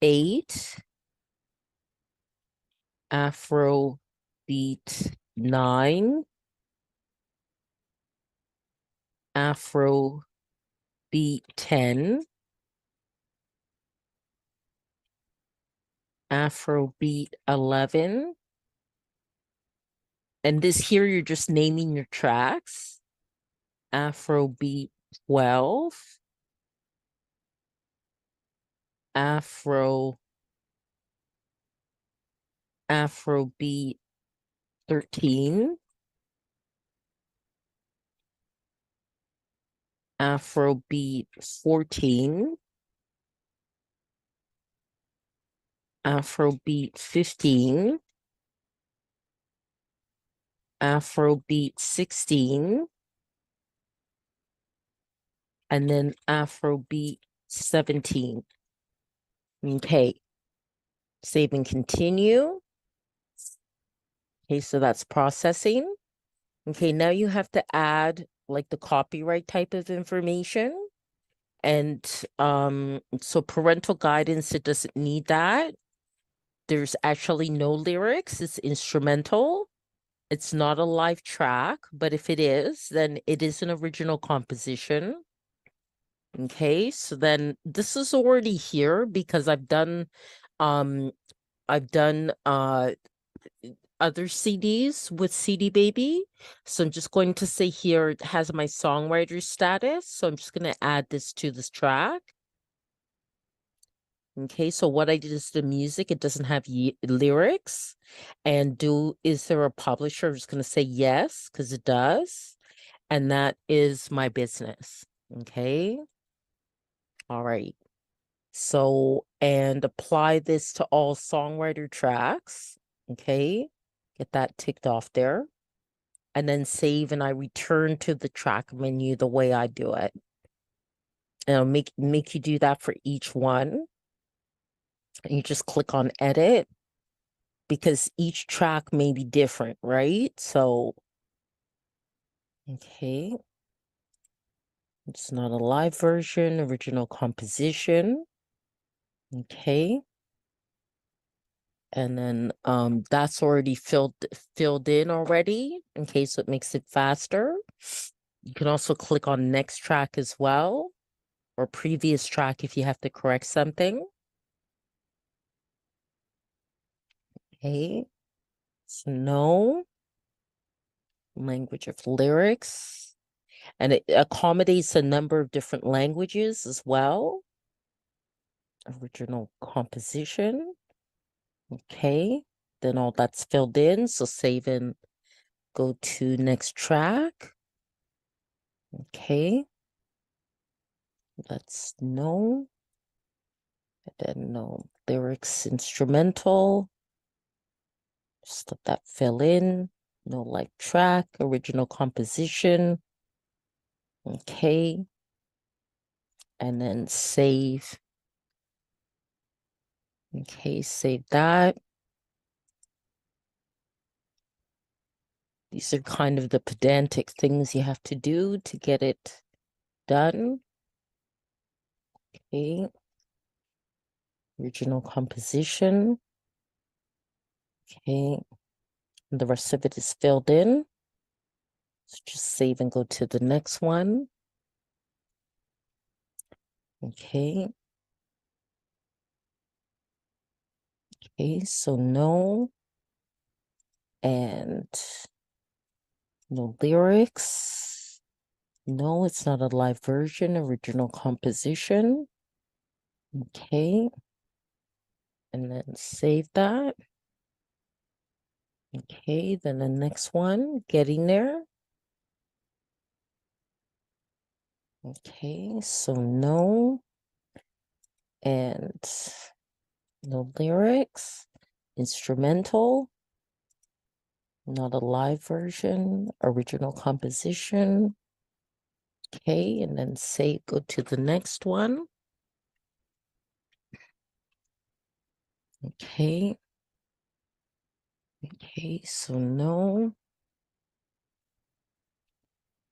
8, Afrobeat 9, Afrobeat 10, Afrobeat 11. And this here, you're just naming your tracks. Afrobeat 12, Afrobeat 13, Afrobeat 14, Afrobeat 15, Afrobeat 16, and then Afrobeat 17. Okay, save and continue. Okay, so that's processing. Okay, now you have to add like the copyright type of information. And so parental guidance, it doesn't need that. There's actually no lyrics, it's instrumental. It's not a live track, but if it is, then it is an original composition. Okay, so then this is already here because I've done other CDs with CD Baby. So I'm just going to say here it has my songwriter status. So I'm just going to add this to this track. Okay, so what I did is the music, it doesn't have lyrics. And is there a publisher? I'm just going to say yes, because it does. And that is my business. Okay. All right. So, and apply this to all songwriter tracks. Okay. Get that ticked off there. And then save, and I return to the track menu the way I do it. And I'll make you do that for each one. And you just click on edit because each track may be different, right? So, okay. It's not a live version, original composition. Okay. And then that's already filled in already. Okay, so it makes it faster. You can also click on next track as well, or previous track if you have to correct something. Okay, so no language of lyrics, and it accommodates a number of different languages as well. Original composition. Okay, then all that's filled in, so save and go to next track. Okay, that's no, and then no lyrics, instrumental. Just let that fill in. No live track, original composition. Okay, and then save. Okay, save that. These are kind of the pedantic things you have to do to get it done. Okay. Original composition. Okay. And the rest of it is filled in. So just save and go to the next one. Okay. Okay, so no. And no lyrics. No, it's not a live version, original composition. Okay. And then save that. Okay, then the next one, getting there. Okay, so no. And no lyrics. Instrumental. Not a live version. Original composition. Okay, and then say go to the next one. Okay. Okay, so no.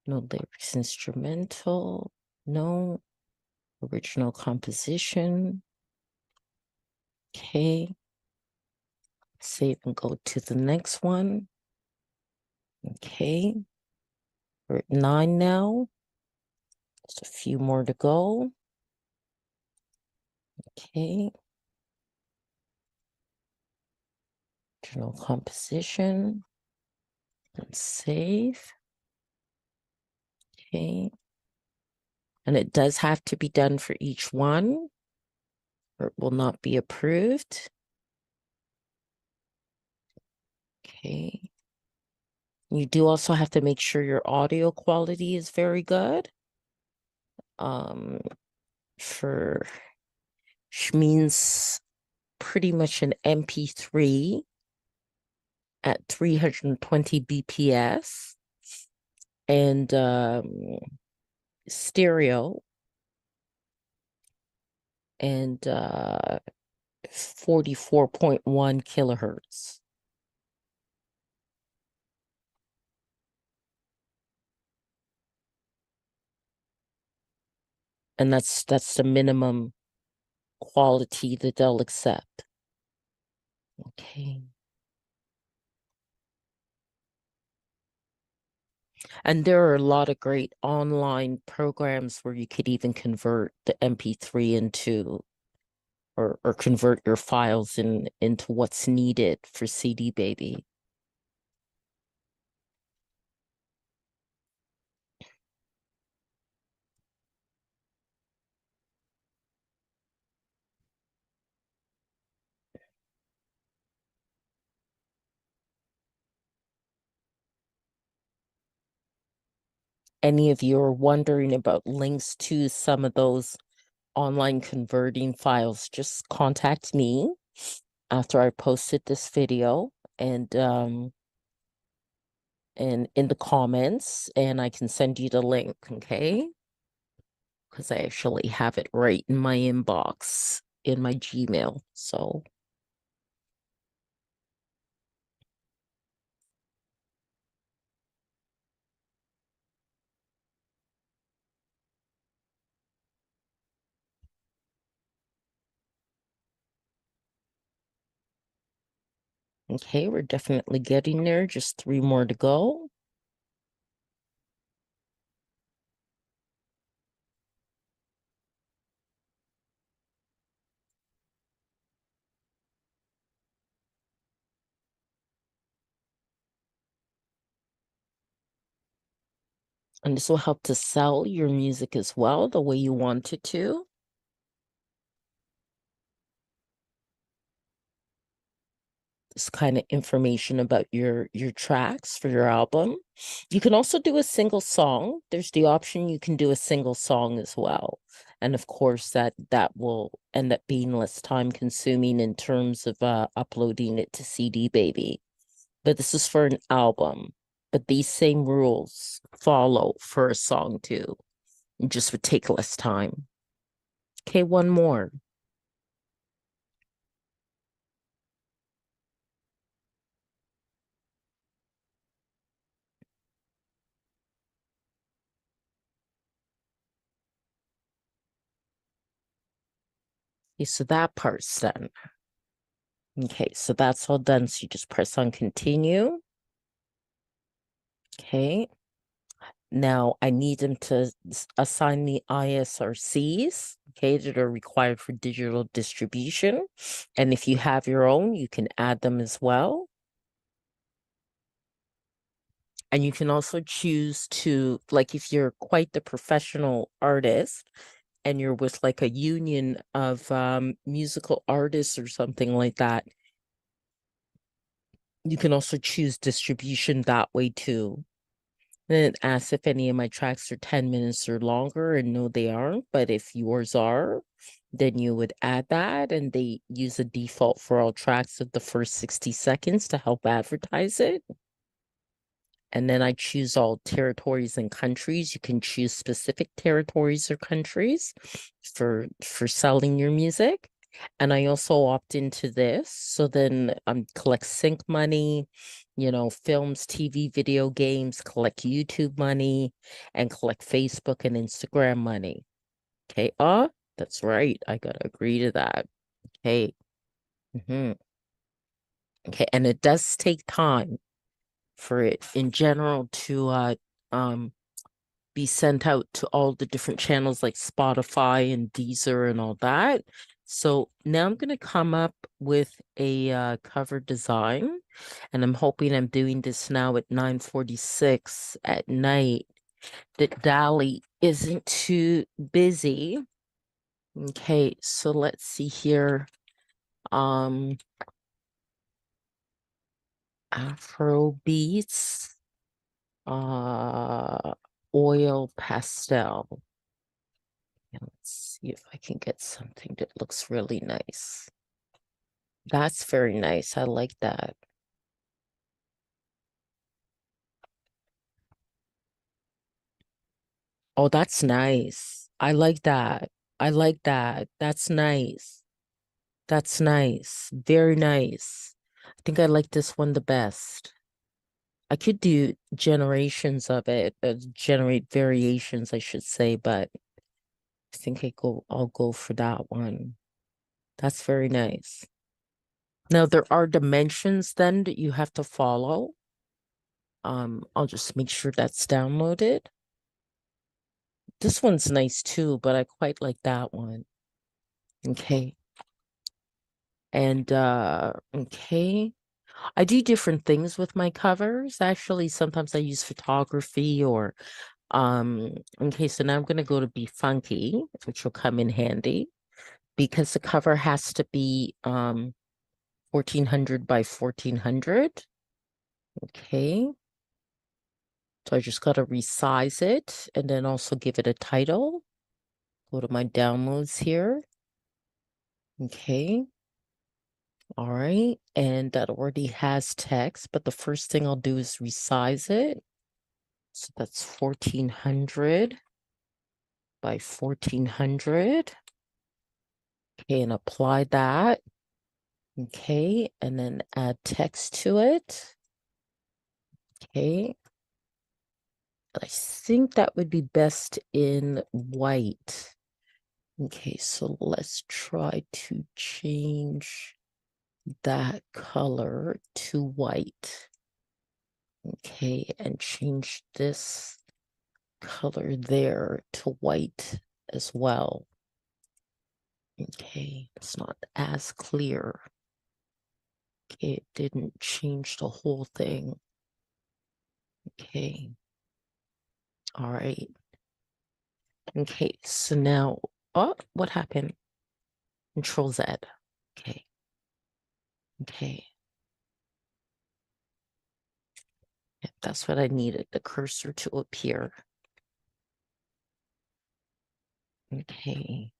No lyrics, instrumental. No. Original composition. Okay. Save and go to the next one. Okay. We're at 9 now. Just a few more to go. Okay. Original composition. And save. Okay. And it does have to be done for each one, or it will not be approved. Okay. You do also have to make sure your audio quality is very good. For which means pretty much an MP3 at 320 BPS and stereo and 44.1 kilohertz. And that's the minimum quality that they'll accept. Okay. And there are a lot of great online programs where you could even convert the MP3 into or convert your files into what's needed for CD Baby. Any of you are wondering about links to some of those online converting files, just contact me after I posted this video and in the comments, and I can send you the link, okay? Because I actually have it right in my inbox in my Gmail. So okay, we're definitely getting there. Just 3 more to go. And this will help to sell your music as well, the way you want it to. This kind of information about your tracks for your album. You can also do a single song. There's the option you can do a single song as well. And of course that will end up being less time consuming in terms of uploading it to CD Baby. But this is for an album. But these same rules follow for a song too. It just would take less time. Okay, one more. Okay, so that part's done. Okay, so that's all done. So you just press on continue. Okay. Now I need them to assign the ISRCs, okay, that are required for digital distribution. And if you have your own, you can add them as well. And you can also choose to, like, if you're quite the professional artist and you're with like a union of musical artists or something like that, you can also choose distribution that way too. Then it asks if any of my tracks are 10 minutes or longer, and no, they aren't. But if yours are, then you would add that, and they use a default for all tracks of the first 60 seconds to help advertise it. And then I choose all territories and countries. You can choose specific territories or countries for selling your music. And I also opt into this. So then collect sync money, you know, films, TV, video games, collect YouTube money, and collect Facebook and Instagram money. Okay. That's right. I gotta agree to that. Okay. Okay. And it does take time for it in general to be sent out to all the different channels like Spotify and Deezer and all that. So now I'm going to come up with a cover design, and I'm hoping I'm doing this now at 9:46 at night that Dolly isn't too busy. Okay, so let's see here. Afro beats, oil pastel. And let's see if I can get something that looks really nice. That's very nice. I like that. Oh, that's nice. I like that. I like that. That's nice. That's nice. Very nice. I think I like this one the best. I could do generations of it, generate variations, I should say, but I think I'll go for that one. That's very nice. Now there are dimensions then that you have to follow. I'll just make sure that's downloaded. This one's nice too, but I quite like that one. Okay. And okay. I do different things with my covers. Actually, sometimes I use photography or okay, so now I'm gonna go to Be Funky, which will come in handy because the cover has to be 1400 by 1400. Okay. So I just gotta resize it and then also give it a title. Go to my downloads here. Okay. All right. And that already has text, but the first thing I'll do is resize it. So that's 1400 by 1400. Okay, and apply that. Okay, and then add text to it. Okay. I think that would be best in white. Okay, so let's try to change that color to white. Okay, and change this color there to white as well. Okay, it's not as clear. Okay, it didn't change the whole thing. Okay. All right. Okay, so now, oh, what happened? Control Z. Okay. Okay. Yep, that's what I needed, the cursor to appear. Okay.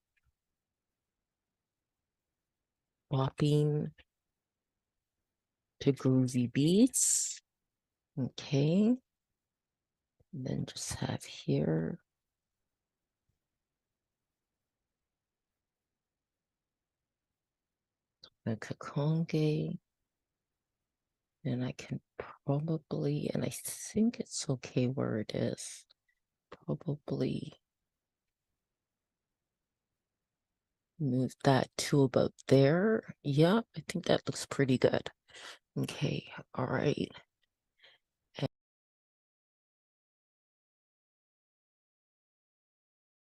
Swapping to groovy beats. Okay. And then just have here. Donna Kakonge. And I can probably, and I think it's okay where it is. Probably move that to about there. Yeah, I think that looks pretty good. Okay, all right.